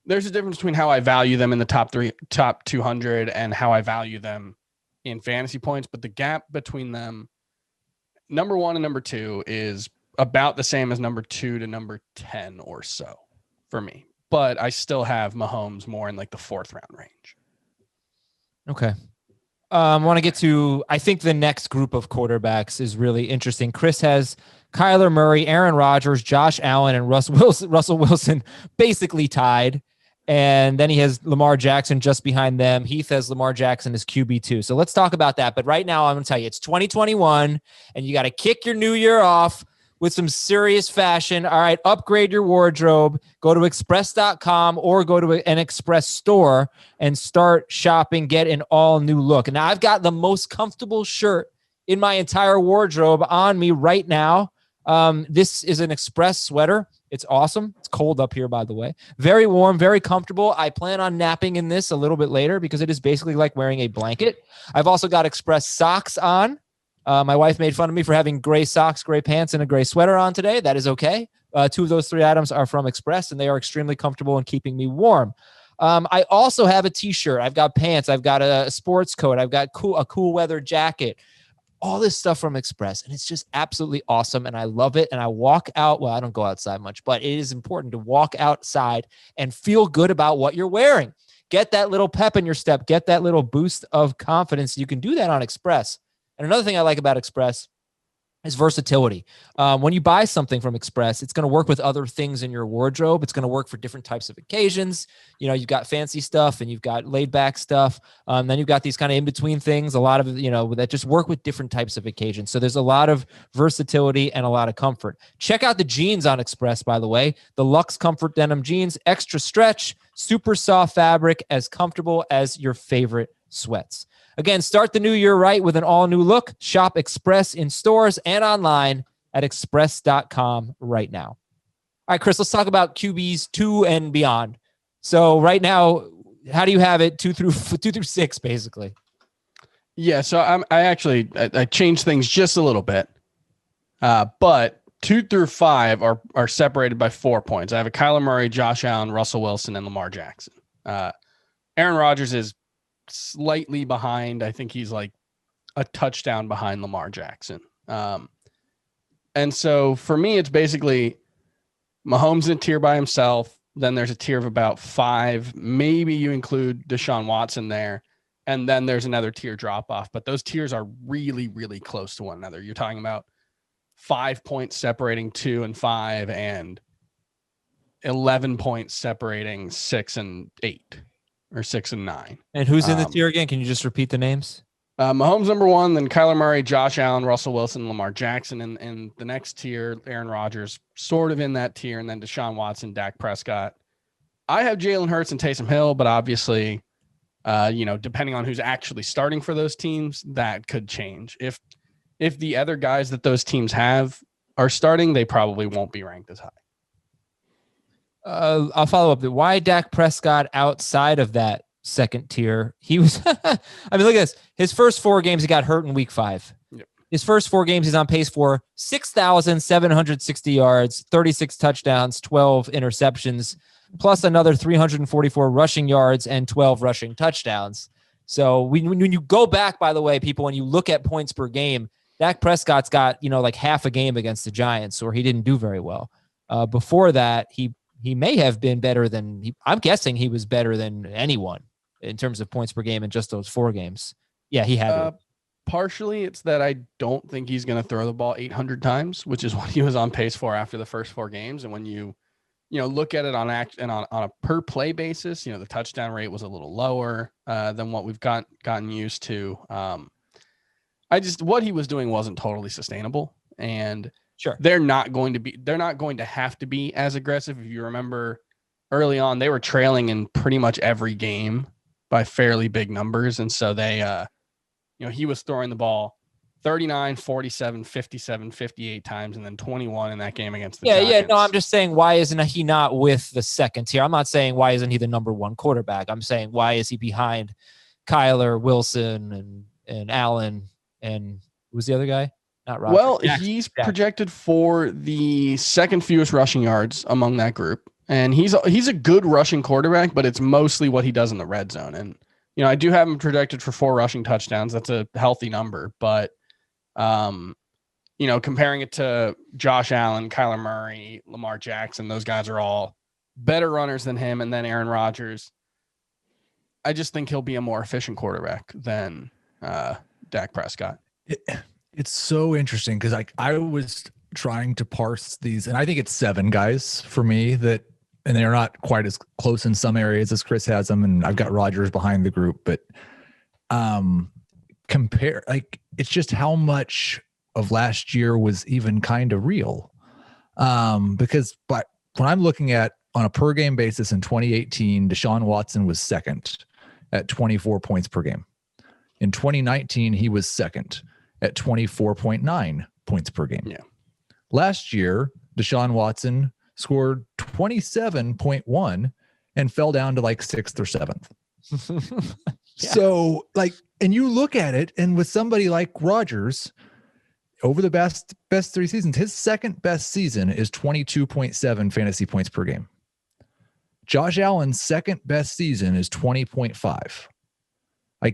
there's a difference between how I value them in the top 200 and how I value them in fantasy points. But the gap between them, number 1 and number 2, is about the same as number 2 to number 10 or so for me. But I still have Mahomes more in like the 4th round range. Okay. I want to get to, I think the next group of quarterbacks is really interesting. Chris has Kyler Murray, Aaron Rodgers, Josh Allen, and Russell Wilson basically tied. And then he has Lamar Jackson just behind them. Heath has Lamar Jackson as QB2. So let's talk about that. But right now, I'm going to tell you, it's 2021, and you got to kick your new year off with some serious fashion. All right, upgrade your wardrobe. Go to express.com or go to an Express store and start shopping. Get an all new look. And now I've got the most comfortable shirt in my entire wardrobe on me right now. This is an Express sweater. It's awesome. It's cold up here, by the way. Very warm, very comfortable. I plan on napping in this a little bit later because it is basically like wearing a blanket. I've also got Express socks on. My wife made fun of me for having gray socks, gray pants, and a gray sweater on today. That is okay. 2 of those 3 items are from Express, and they are extremely comfortable in keeping me warm. I also have a t-shirt. I've got pants. I've got a sports coat. I've got a cool weather jacket. All this stuff from Express, and it's just absolutely awesome, and I love it. And I walk out. Well, I don't go outside much, but it is important to walk outside and feel good about what you're wearing. Get that little pep in your step. Get that little boost of confidence. You can do that on Express. And another thing I like about Express is versatility. When you buy something from Express, it's going to work with other things in your wardrobe. It's going to work for different types of occasions. You've got fancy stuff and you've got laid back stuff. Then you've got these kind of in between things, a lot of, that just work with different types of occasions. So there's a lot of versatility and a lot of comfort. Check out the jeans on Express, by the way, the Luxe Comfort Denim Jeans, extra stretch, super soft fabric, as comfortable as your favorite sweats. Again, start the new year right with an all-new look. Shop Express in stores and online at express.com right now. All right, Chris, let's talk about QBs 2 and beyond. So right now, how do you have it 2 through 6, basically? Yeah, so I changed things just a little bit, but 2 through 5 are separated by 4 points. I have a Kyler Murray, Josh Allen, Russell Wilson, and Lamar Jackson. Aaron Rodgers is slightly behind. I think he's like a touchdown behind Lamar Jackson. And so for me, it's basically Mahomes in a tier by himself. Then there's a tier of about 5. Maybe you include Deshaun Watson there. And then there's another tier drop off. But those tiers are really, really close to one another. You're talking about 5 points separating 2 and 5 and 11 points separating 6 and 8. Or 6 and 9. And who's in the tier again? Can you just repeat the names? Mahomes number 1, then Kyler Murray, Josh Allen, Russell Wilson, Lamar Jackson, and the next tier, Aaron Rodgers, sort of in that tier, and then Deshaun Watson, Dak Prescott. I have Jalen Hurts and Taysom Hill, but obviously, depending on who's actually starting for those teams, that could change. If the other guys that those teams have are starting, they probably won't be ranked as high. I'll follow up. Why Dak Prescott outside of that second tier? He was, look at this. His first 4 games, he got hurt in week 5. Yep. His first 4 games, he's on pace for 6,760 yards, 36 touchdowns, 12 interceptions, plus another 344 rushing yards and 12 rushing touchdowns. So when you go back, by the way, people, when you look at points per game, Dak Prescott's got, like half a game against the Giants, or he didn't do very well. Before that, he may have been better than I'm guessing he was better than anyone in terms of points per game in just those 4 games. Yeah, he had partially it's that I don't think he's going to throw the ball 800 times, which is what he was on pace for after the first 4 games. And when you look at it on a per play basis, the touchdown rate was a little lower than what we've gotten used to. What he was doing wasn't totally sustainable, and sure, they're not going to have to be as aggressive. If you remember early on, they were trailing in pretty much every game by fairly big numbers. And so they, he was throwing the ball 39, 47, 57, 58 times, and then 21 in that game against the Giants. Yeah. No, I'm just saying, why isn't he not with the second tier? I'm not saying why isn't he the number one quarterback. I'm saying why is he behind Kyler, Wilson, and Allen, and who's the other guy? Not Rodgers. Well, he's projected for the second fewest rushing yards among that group, and he's a good rushing quarterback, but it's mostly what he does in the red zone. And I do have him projected for 4 rushing touchdowns. That's a healthy number, but comparing it to Josh Allen, Kyler Murray, Lamar Jackson, those guys are all better runners than him, and then Aaron Rodgers. I just think he'll be a more efficient quarterback than Dak Prescott. It's so interesting because I was trying to parse these, and I think it's 7 guys for me and they're not quite as close in some areas as Chris has them, and I've got Rodgers behind the group, but compare, it's just how much of last year was even kind of real. But when I'm looking at on a per game basis in 2018, Deshaun Watson was second at 24 points per game. In 2019, he was second at 24.9 points per game. Yeah. Last year, Deshaun Watson scored 27.1 and fell down to 6th or 7th. Yeah. So and you look at it, and with somebody like Rodgers over the best 3 seasons, his second best season is 22.7 fantasy points per game. Josh Allen's second best season is 20.5.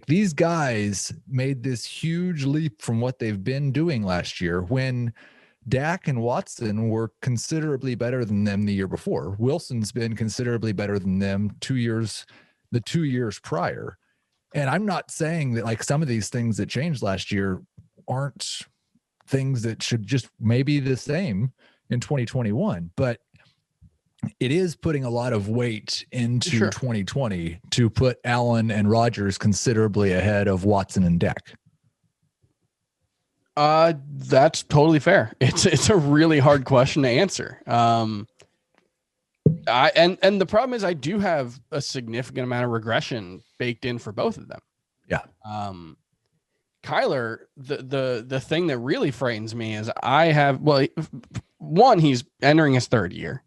These guys made this huge leap from what they've been doing last year when Dak and Watson were considerably better than them the year before. Wilson's been considerably better than them the 2 years prior. And I'm not saying that some of these things that changed last year aren't things that should just maybe the same in 2021, but it is putting a lot of weight into 2020 to put Allen and Rodgers considerably ahead of Watson and Dak. That's totally fair. It's a really hard question to answer. And the problem is I do have a significant amount of regression baked in for both of them. Yeah. Kyler, the thing that really frightens me is he's entering his 3rd year.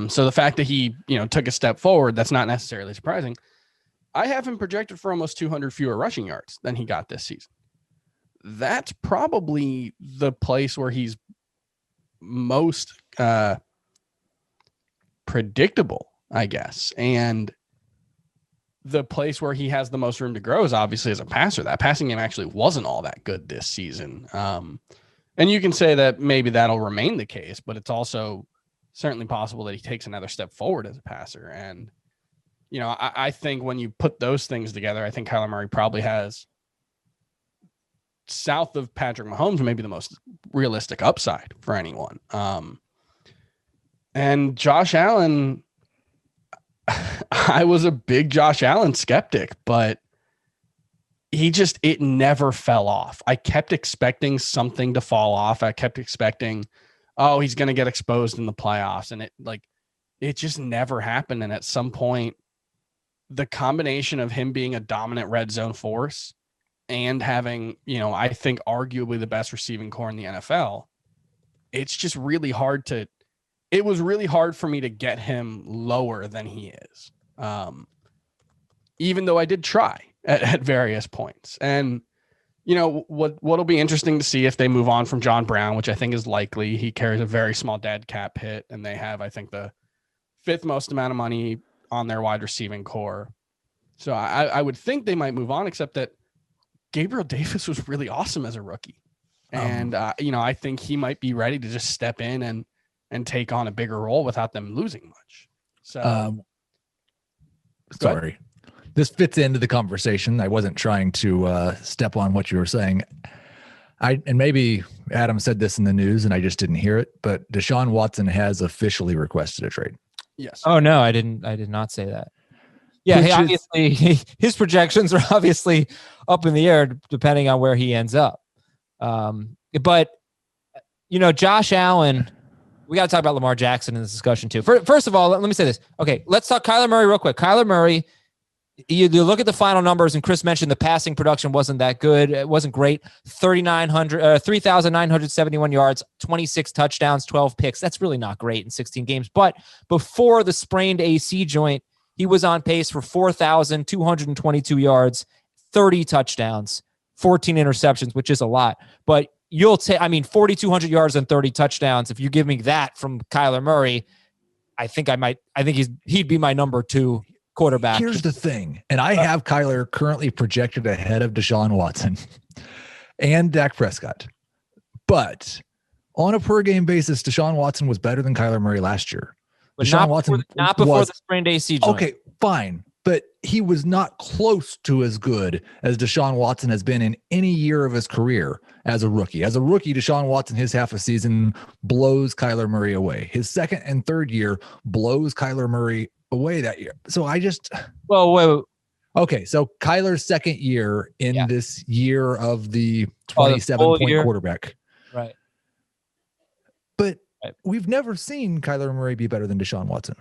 So the fact that he, took a step forward, that's not necessarily surprising. I have him projected for almost 200 fewer rushing yards than he got this season. That's probably the place where he's most predictable, I guess. And the place where he has the most room to grow is obviously as a passer. That passing game actually wasn't all that good this season. And you can say that maybe that'll remain the case, but it's also certainly possible that he takes another step forward as a passer. And, I think when you put those things together, I think Kyler Murray probably has, south of Patrick Mahomes, maybe the most realistic upside for anyone. And Josh Allen, I was a big Josh Allen skeptic, but it never fell off. I kept expecting something to fall off. I kept expecting, he's going to get exposed in the playoffs. And it just never happened. And at some point, the combination of him being a dominant red zone force and having, I think arguably the best receiving core in the NFL, it's just really hard it was really hard for me to get him lower than he is. Even though I did try at various points. And, what'll be interesting to see if they move on from John Brown, which I think is likely. He carries a very small dead cap hit, and they have, I think, the 5th most amount of money on their wide receiving core. So I would think they might move on, except that Gabriel Davis was really awesome as a rookie. And, I think he might be ready to just step in and take on a bigger role without them losing much. So, sorry, this fits into the conversation. I wasn't trying to step on what you were saying. And maybe Adam said this in the news and I just didn't hear it, but Deshaun Watson has officially requested a trade. Yes. Oh no, I did not say that. Yeah, his projections are obviously up in the air depending on where he ends up. But Josh Allen, we got to talk about Lamar Jackson in this discussion too. First of all, let me say this. Okay, let's talk Kyler Murray real quick. Kyler Murray You look at the final numbers, and Chris mentioned the passing production wasn't that good. It wasn't great. 3,971 yards, 26 touchdowns, 12 picks. That's really not great in 16 games. But before the sprained AC joint, he was on pace for 4,222 yards, 30 touchdowns, 14 interceptions, which is a lot. But you'll take, 4,200 yards and 30 touchdowns. If you give me that from Kyler Murray, I think he'd be my number 2 quarterback. Here's the thing, and I have Kyler currently projected ahead of Deshaun Watson and Dak Prescott. But on a per game basis, Deshaun Watson was better than Kyler Murray last year. But Deshaun not before the sprained AC joint. Okay, fine. But he was not close to as good as Deshaun Watson has been in any year of his career as a rookie. As a rookie, Deshaun Watson, his half a season blows Kyler Murray away. His second and third year blows Kyler Murray away that year. So wait. Okay, so Kyler's second year in this year of the 27-point quarterback. Right. But we've never seen Kyler Murray be better than Deshaun Watson.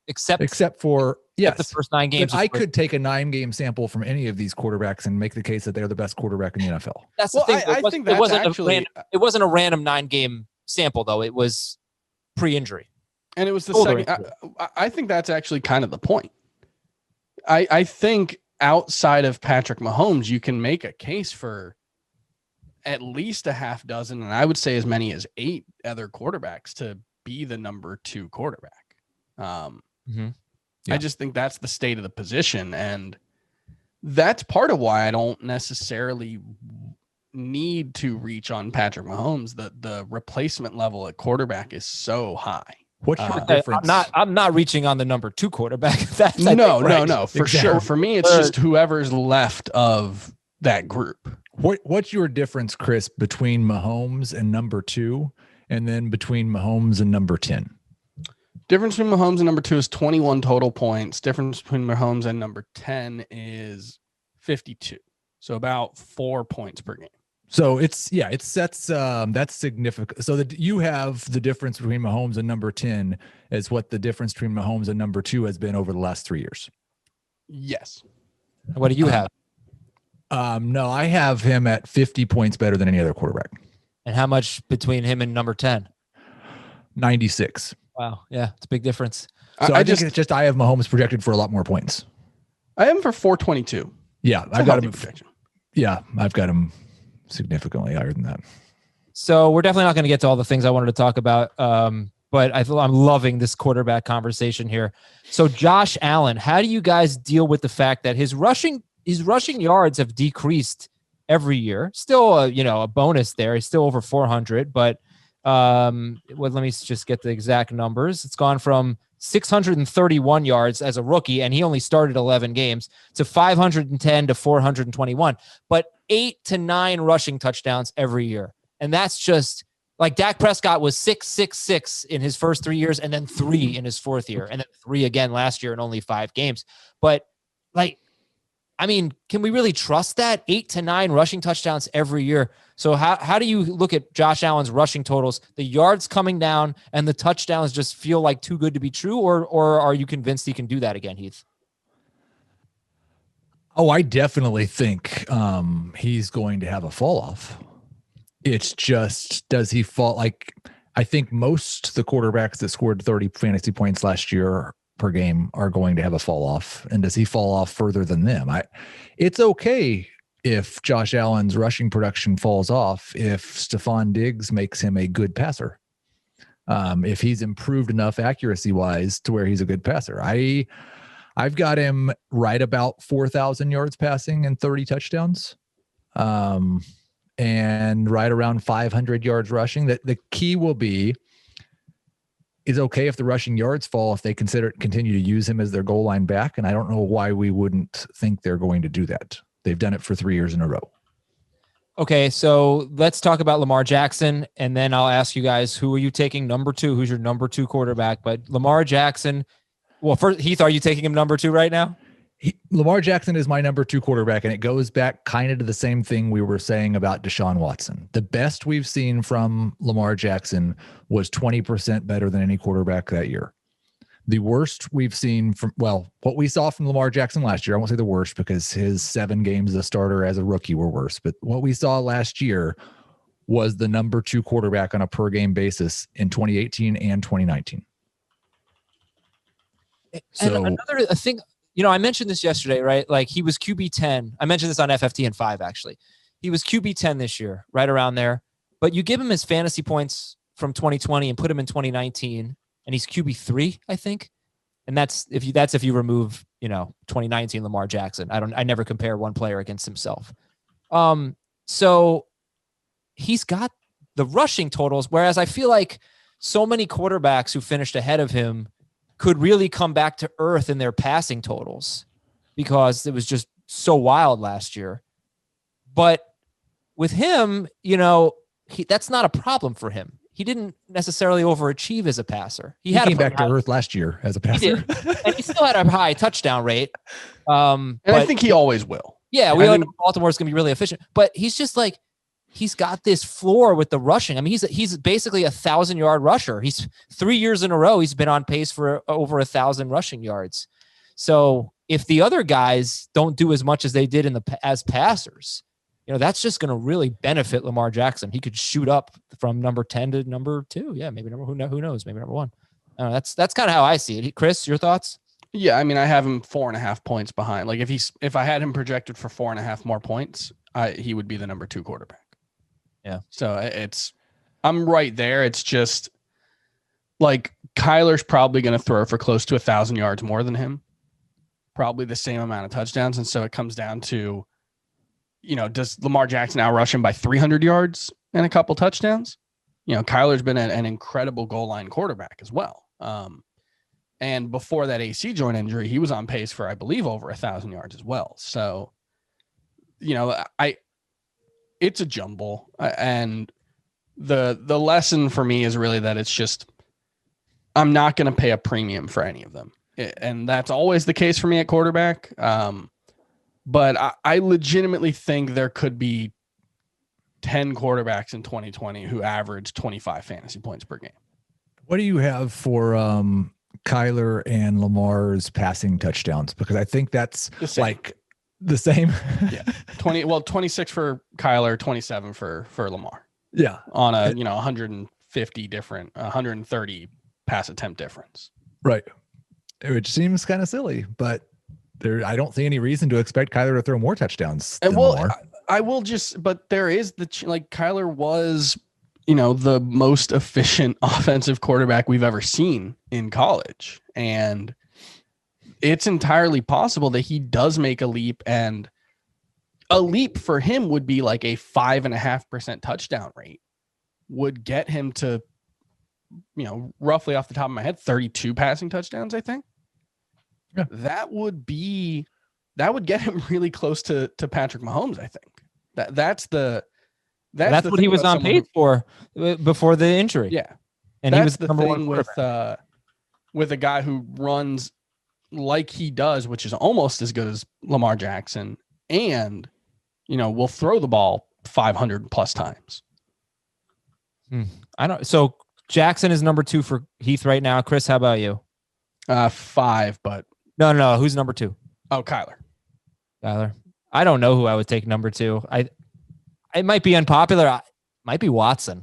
Except for the first 9 games. I could take a 9-game sample from any of these quarterbacks and make the case that they're the best quarterback in the NFL. That's the thing. It wasn't a random 9-game sample, though. It was pre-injury. And it was the second. I think that's actually kind of the point. I think outside of Patrick Mahomes, you can make a case for at least a half dozen, and I would say as many as 8 other quarterbacks to be the number 2 quarterback. I just think that's the state of the position. And that's part of why I don't necessarily need to reach on Patrick Mahomes. The replacement level at quarterback is so high. What's your difference? I'm not reaching on the number 2 quarterback. No, for sure. For me, it's just whoever's left of that group. What's your difference, Chris, between Mahomes and number 2, and then between Mahomes and number 10? Difference between Mahomes and number 2 is 21 total points. Difference between Mahomes and number 10 is 52. So about 4 points per game. So that's significant. So that you have the difference between Mahomes and number 10 is what the difference between Mahomes and number 2 has been over the last 3 years. Yes. What do you have? No, I have him at 50 points better than any other quarterback. And how much between him and number 10? 96. Wow. Yeah, it's a big difference. So I think it's just I have Mahomes projected for a lot more points. I have him for 422. Yeah, I've got him. Yeah, I've got him significantly higher than that. So we're definitely not going to get to all the things I wanted to talk about, but I'm loving this quarterback conversation here. So Josh Allen, how do you guys deal with the fact that his rushing yards have decreased every year? Still, a bonus there. He's still over 400, but let me just get the exact numbers. It's gone from 631 yards as a rookie, and he only started 11 games, to 510 to 421, but 8 to 9 rushing touchdowns every year. And that's just like Dak Prescott was 666 in his first 3 years, and then 3 in his 4th year, and then 3 again last year in only 5 games. But can we really trust that? 8 to 9 rushing touchdowns every year. So how do you look at Josh Allen's rushing totals? The yards coming down and the touchdowns just feel like too good to be true, or are you convinced he can do that again, Heath? Oh, I definitely think he's going to have a fall off. It's just, does he fall? I think most the quarterbacks that scored 30 fantasy points last year per game are going to have a fall off. And does he fall off further than them? It's okay if Josh Allen's rushing production falls off, if Stephon Diggs makes him a good passer. If he's improved enough accuracy wise to where he's a good passer. I've got him right about 4,000 yards passing and 30 touchdowns. And right around 500 yards rushing. That the key will be, is okay if the rushing yards fall, if they continue to use him as their goal line back. And I don't know why we wouldn't think they're going to do that. They've done it for 3 years in a row. Okay, so let's talk about Lamar Jackson, and then I'll ask you guys, who are you taking number 2? Who's your number 2 quarterback? But Lamar Jackson, well, first, Heath, are you taking him number 2 right now? Lamar Jackson is my number 2 quarterback, and it goes back kind of to the same thing we were saying about Deshaun Watson. The best we've seen from Lamar Jackson was 20% better than any quarterback that year. The worst we've seen what we saw from Lamar Jackson last year, I won't say the worst because his 7 games as a starter as a rookie were worse, but what we saw last year was the number 2 quarterback on a per game basis in 2018 and 2019. And another thing, I mentioned this yesterday, right? Like he was QB 10. I mentioned this on FFT 5, actually. He was QB 10 this year, right around there. But you give him his fantasy points from 2020 and put him in 2019, and he's QB 3, I think. And that's if you remove, 2019 Lamar Jackson. I never compare one player against himself. So he's got the rushing totals, whereas I feel like so many quarterbacks who finished ahead of him could really come back to earth in their passing totals because it was just so wild last year. But with him, that's not a problem for him. He didn't necessarily overachieve as a passer. He came back to earth last year as a passer. And he still had a high touchdown rate. And I think he always will. Yeah, we think Baltimore's going to be really efficient. But he's just like, he's got this floor with the rushing. I mean, he's basically 1,000-yard rusher. He's 3 years in a row. He's been on pace for over 1,000 rushing yards. So if the other guys don't do as much as they did as passers, that's just going to really benefit Lamar Jackson. He could shoot up from number 10 to number 2. Yeah, maybe who knows? Maybe number 1. That's kind of how I see it. Chris, your thoughts? Yeah, I mean, I have him 4.5 points behind. Like if I had him projected for 4.5 more points, he would be the number 2 quarterback. Yeah. So I'm right there. It's just like Kyler's probably going to throw for close to 1,000 yards more than him, probably the same amount of touchdowns. And so it comes down to, does Lamar Jackson outrush him by 300 yards and a couple touchdowns? Kyler's been an incredible goal line quarterback as well. And before that AC joint injury, he was on pace for, I believe, over 1,000 yards as well. So, it's a jumble. And the lesson for me is really that it's just, I'm not going to pay a premium for any of them. And that's always the case for me at quarterback. But I legitimately think there could be 10 quarterbacks in 2020 who average 25 fantasy points per game. What do you have for Kyler and Lamar's passing touchdowns? Because I think that's like the same. Yeah. 26 for Kyler, 27 for Lamar. Yeah. On a, 130 pass attempt difference. Right. Which seems kind of silly, but I don't see any reason to expect Kyler to throw more touchdowns than Lamar. I will but there is Kyler was, the most efficient offensive quarterback we've ever seen in college. And it's entirely possible that he does make a leap, and a leap for him would be like a 5.5% touchdown rate would get him to, roughly off the top of my head, 32 passing touchdowns, I think. Yeah. That would get him really close to Patrick Mahomes, I think. That's what he was on pace for before the injury. Yeah. And that's he was the number thing 1 with a guy who runs like he does, which is almost as good as Lamar Jackson, and will throw the ball 500 plus times. So Jackson is number 2 for Heath right now. Chris, how about you? 5, but no. Who's number 2? Oh, Kyler. I don't know who I would take number 2. It might be unpopular. It might be Watson.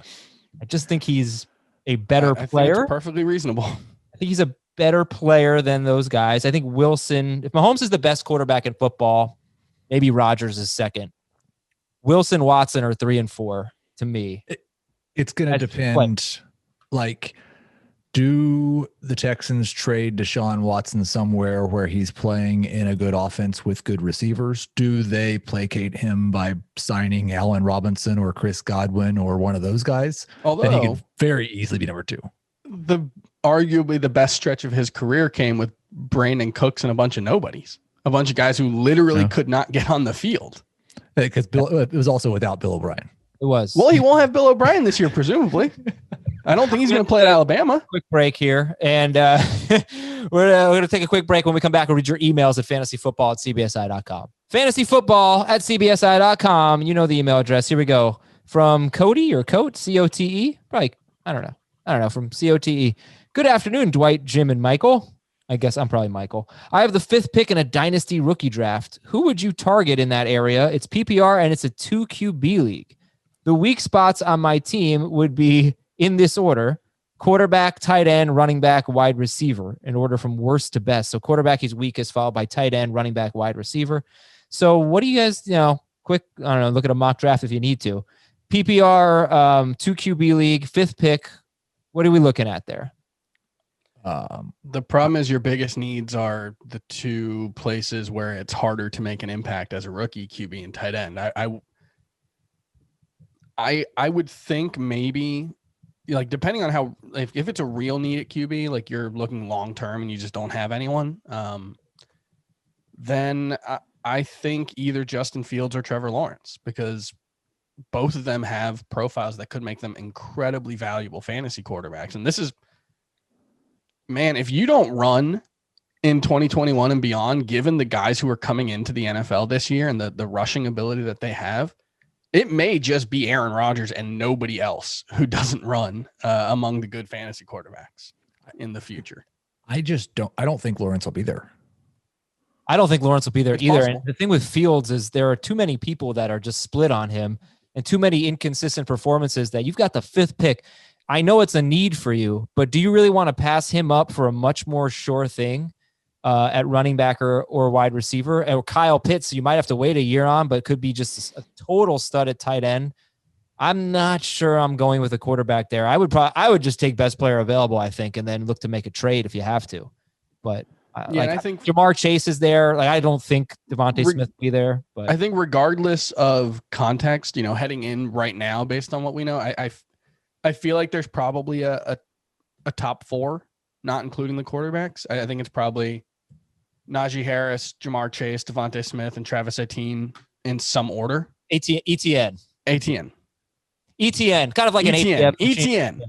I just think he's a better player. Think it's perfectly reasonable. I think he's a better player than those guys. I think Wilson, if Mahomes is the best quarterback in football, maybe Rodgers is second. Wilson, Watson are 3 and 4 to me. It's going to depend. Like, do the Texans trade Deshaun Watson somewhere where he's playing in a good offense with good receivers? Do they placate him by signing Allen Robinson or Chris Godwin or one of those guys? Although then he could very easily be number 2. Arguably the best stretch of his career came with Brandon Cooks and a bunch of nobodies, a bunch of guys who literally could not get on the field. Because it was also without Bill O'Brien. It was. Well, he won't have Bill O'Brien this year, presumably. I don't think he's going to play at Alabama. Quick break here. And we're going to take a quick break. When we come back, we'll read your emails at fantasyfootball@cbsi.com. Fantasyfootball@cbsi.com. You know the email address. Here we go. From Cody or Cote, C-O-T-E. Probably, I don't know. From C-O-T-E. Good afternoon, Dwight, Jim, and Michael. I guess I'm probably Michael. I have the 5th pick in a dynasty rookie draft. Who would you target in that area? It's PPR and it's a 2 QB league. The weak spots on my team would be in this order: quarterback, tight end, running back, wide receiver, in order from worst to best. So quarterback, he's weakest, followed by tight end, running back, wide receiver. So what do you guys, quick, I don't know, look at a mock draft if you need to. PPR, 2 QB league, 5th pick. What are we looking at there? The problem is your biggest needs are the 2 places where it's harder to make an impact as a rookie: QB and tight end. I would think maybe, like, depending on how, if it's a real need at QB, like you're looking long term and you just don't have anyone, then I think either Justin Fields or Trevor Lawrence, because both of them have profiles that could make them incredibly valuable fantasy quarterbacks. And this is, man, if you don't run in 2021 and beyond, given the guys who are coming into the NFL this year and the rushing ability that they have, it may just be Aaron Rodgers and nobody else who doesn't run among the good fantasy quarterbacks in the future. I don't think Lawrence will be there. I don't think Lawrence will be there either. Possible. And the thing with Fields is there are too many people that are just split on him and too many inconsistent performances that you've got the 5th pick. I know it's a need for you, but do you really want to pass him up for a much more sure thing at running back or wide receiver? Or Kyle Pitts, you might have to wait a year on, but could be just a total stud at tight end. I'm not sure I'm going with a quarterback there. I would just take best player available, I think, and then look to make a trade if you have to. But I think Jamar Chase is there. Like, I don't think Devontae Smith will be there. But I think regardless of context, heading in right now, based on what we know, I feel like there's probably a top 4, not including the quarterbacks. I think it's probably Najee Harris, Jamar Chase, Devontae Smith, and Travis Etienne in some order. ETN. Etienne. Kind of like an Etienne.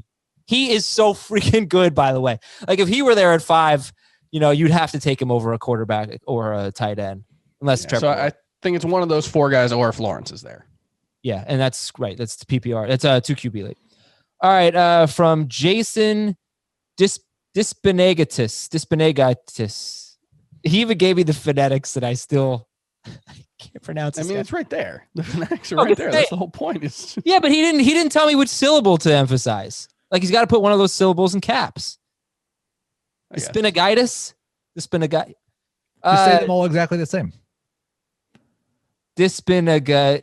He is so freaking good, by the way. Like, if he were there at 5, you'd have to take him over a quarterback or a tight end, unless Trevor. So I think it's one of those 4 guys, or if Lawrence is there. Yeah, and that's right. That's the PPR. That's a 2 QB league. All right, from Jason Dispenegatis. He even gave me the phonetics that I still can't pronounce. I mean, it's right there. The phonetics are right there. That's the whole point. Yeah, but he didn't tell me which syllable to emphasize. Like, he's got to put one of those syllables in caps. Dispinagitis. Just say them all exactly the same.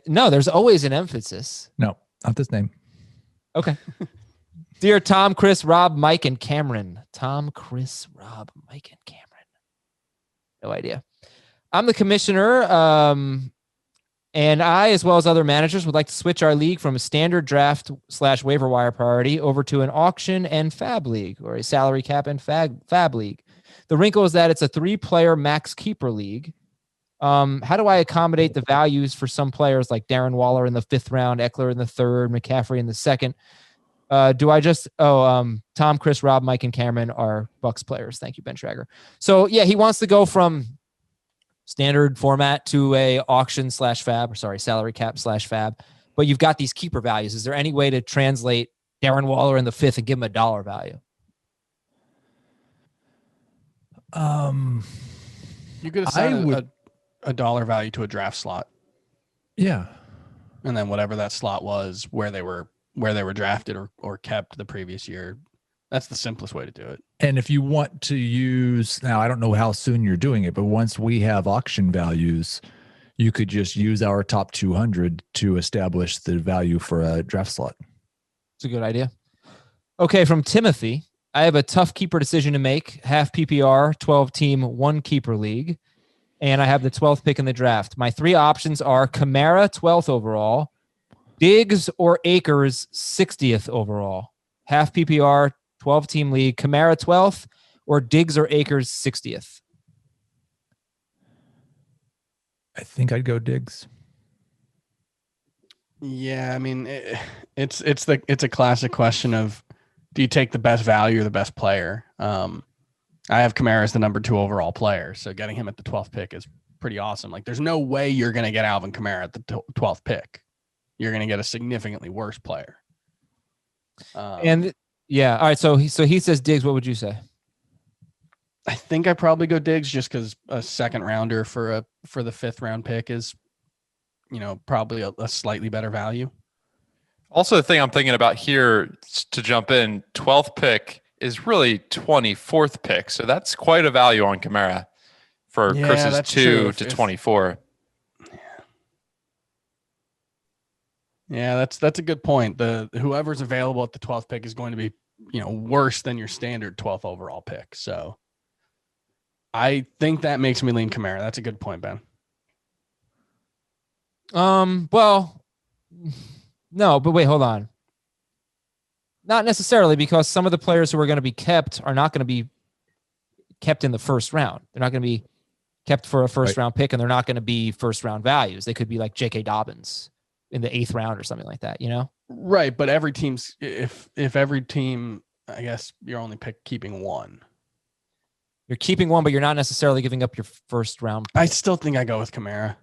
No, there's always an emphasis. No, not this name. Okay. Dear Tom, Chris, Rob, Mike, and Cameron. Tom, Chris, Rob, Mike, and Cameron. No idea. I'm the commissioner, and I, as well as other managers, would like to switch our league from a standard draft / waiver wire priority over to an auction and fab league, or a salary cap and fab league. The wrinkle is that it's a 3-player max keeper league. How do I accommodate the values for some players like Darren Waller in the 5th round, Eckler in the 3rd, McCaffrey in the 2nd? Do I just, Tom, Chris, Rob, Mike, and Cameron are Bucks players. Thank you, Ben Schrager. So yeah, he wants to go from standard format to a auction / fab, salary cap / fab, but you've got these keeper values. Is there any way to translate Darren Waller in the 5th and give him a dollar value? You could assign a dollar value to a draft slot. Yeah. And then whatever that slot was, where they were drafted or kept the previous year. That's the simplest way to do it. And if you want to use, now I don't know how soon you're doing it, but once we have auction values, you could just use our top 200 to establish the value for a draft slot. It's a good idea. Okay, from Timothy, I have a tough keeper decision to make. Half PPR, 12-team, 1-keeper league. And I have the 12th pick in the draft. My 3 options are Kamara, 12th overall, Diggs or Akers, 60th overall. Half PPR, 12-team league, Kamara 12th, or Diggs or Akers 60th. I think I'd go Diggs. Yeah, I mean, it's a classic question of, do you take the best value or the best player? I have Kamara as the number 2 overall player, so getting him at the 12th pick is pretty awesome. Like, there's no way you're going to get Alvin Kamara at the 12th pick. You're going to get a significantly worse player. And yeah, all right. So he says Diggs. What would you say? I think I probably go Diggs just because a second rounder for the 5th round pick is, probably a slightly better value. Also, the thing I'm thinking about here to jump in, 12th pick is really 24th pick. So that's quite a value on Kamara for Chris's 2 to 24. Yeah, that's a good point. Whoever's available at the 12th pick is going to be, worse than your standard 12th overall pick. So I think that makes me lean Kamara. That's a good point, Ben. Well, no, but wait, hold on. Not necessarily, because some of the players who are going to be kept are not going to be kept in the first round. They're not going to be kept for a first round pick, and they're not going to be first round values. They could be like J.K. Dobbins in the 8th round or something like that, Right, but every team's if every team, I guess you're only keeping one. You're keeping one, but you're not necessarily giving up your first round pick. I still think I go with Kamara.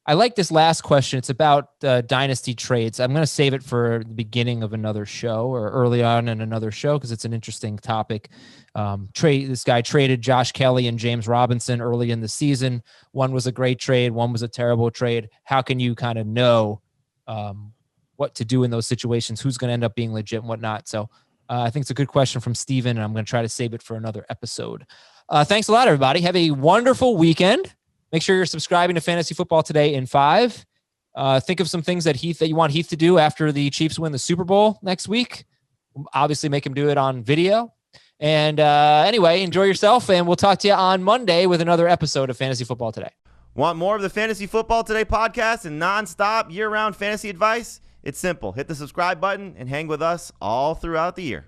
I like this last question. It's about dynasty trades. I'm going to save it for the beginning of another show or early on in another show because it's an interesting topic. This guy traded Josh Kelly and James Robinson early in the season. One was a great trade. One was a terrible trade. How can you kind of know what to do in those situations? Who's going to end up being legit and whatnot? So I think it's a good question from Steven, and I'm going to try to save it for another episode. Thanks a lot, everybody. Have a wonderful weekend. Make sure you're subscribing to Fantasy Football Today in 5. Think of some things that you want Heath to do after the Chiefs win the Super Bowl next week. Obviously, make him do it on video. And anyway, enjoy yourself, and we'll talk to you on Monday with another episode of Fantasy Football Today. Want more of the Fantasy Football Today podcast and nonstop year-round fantasy advice? It's simple. Hit the subscribe button and hang with us all throughout the year.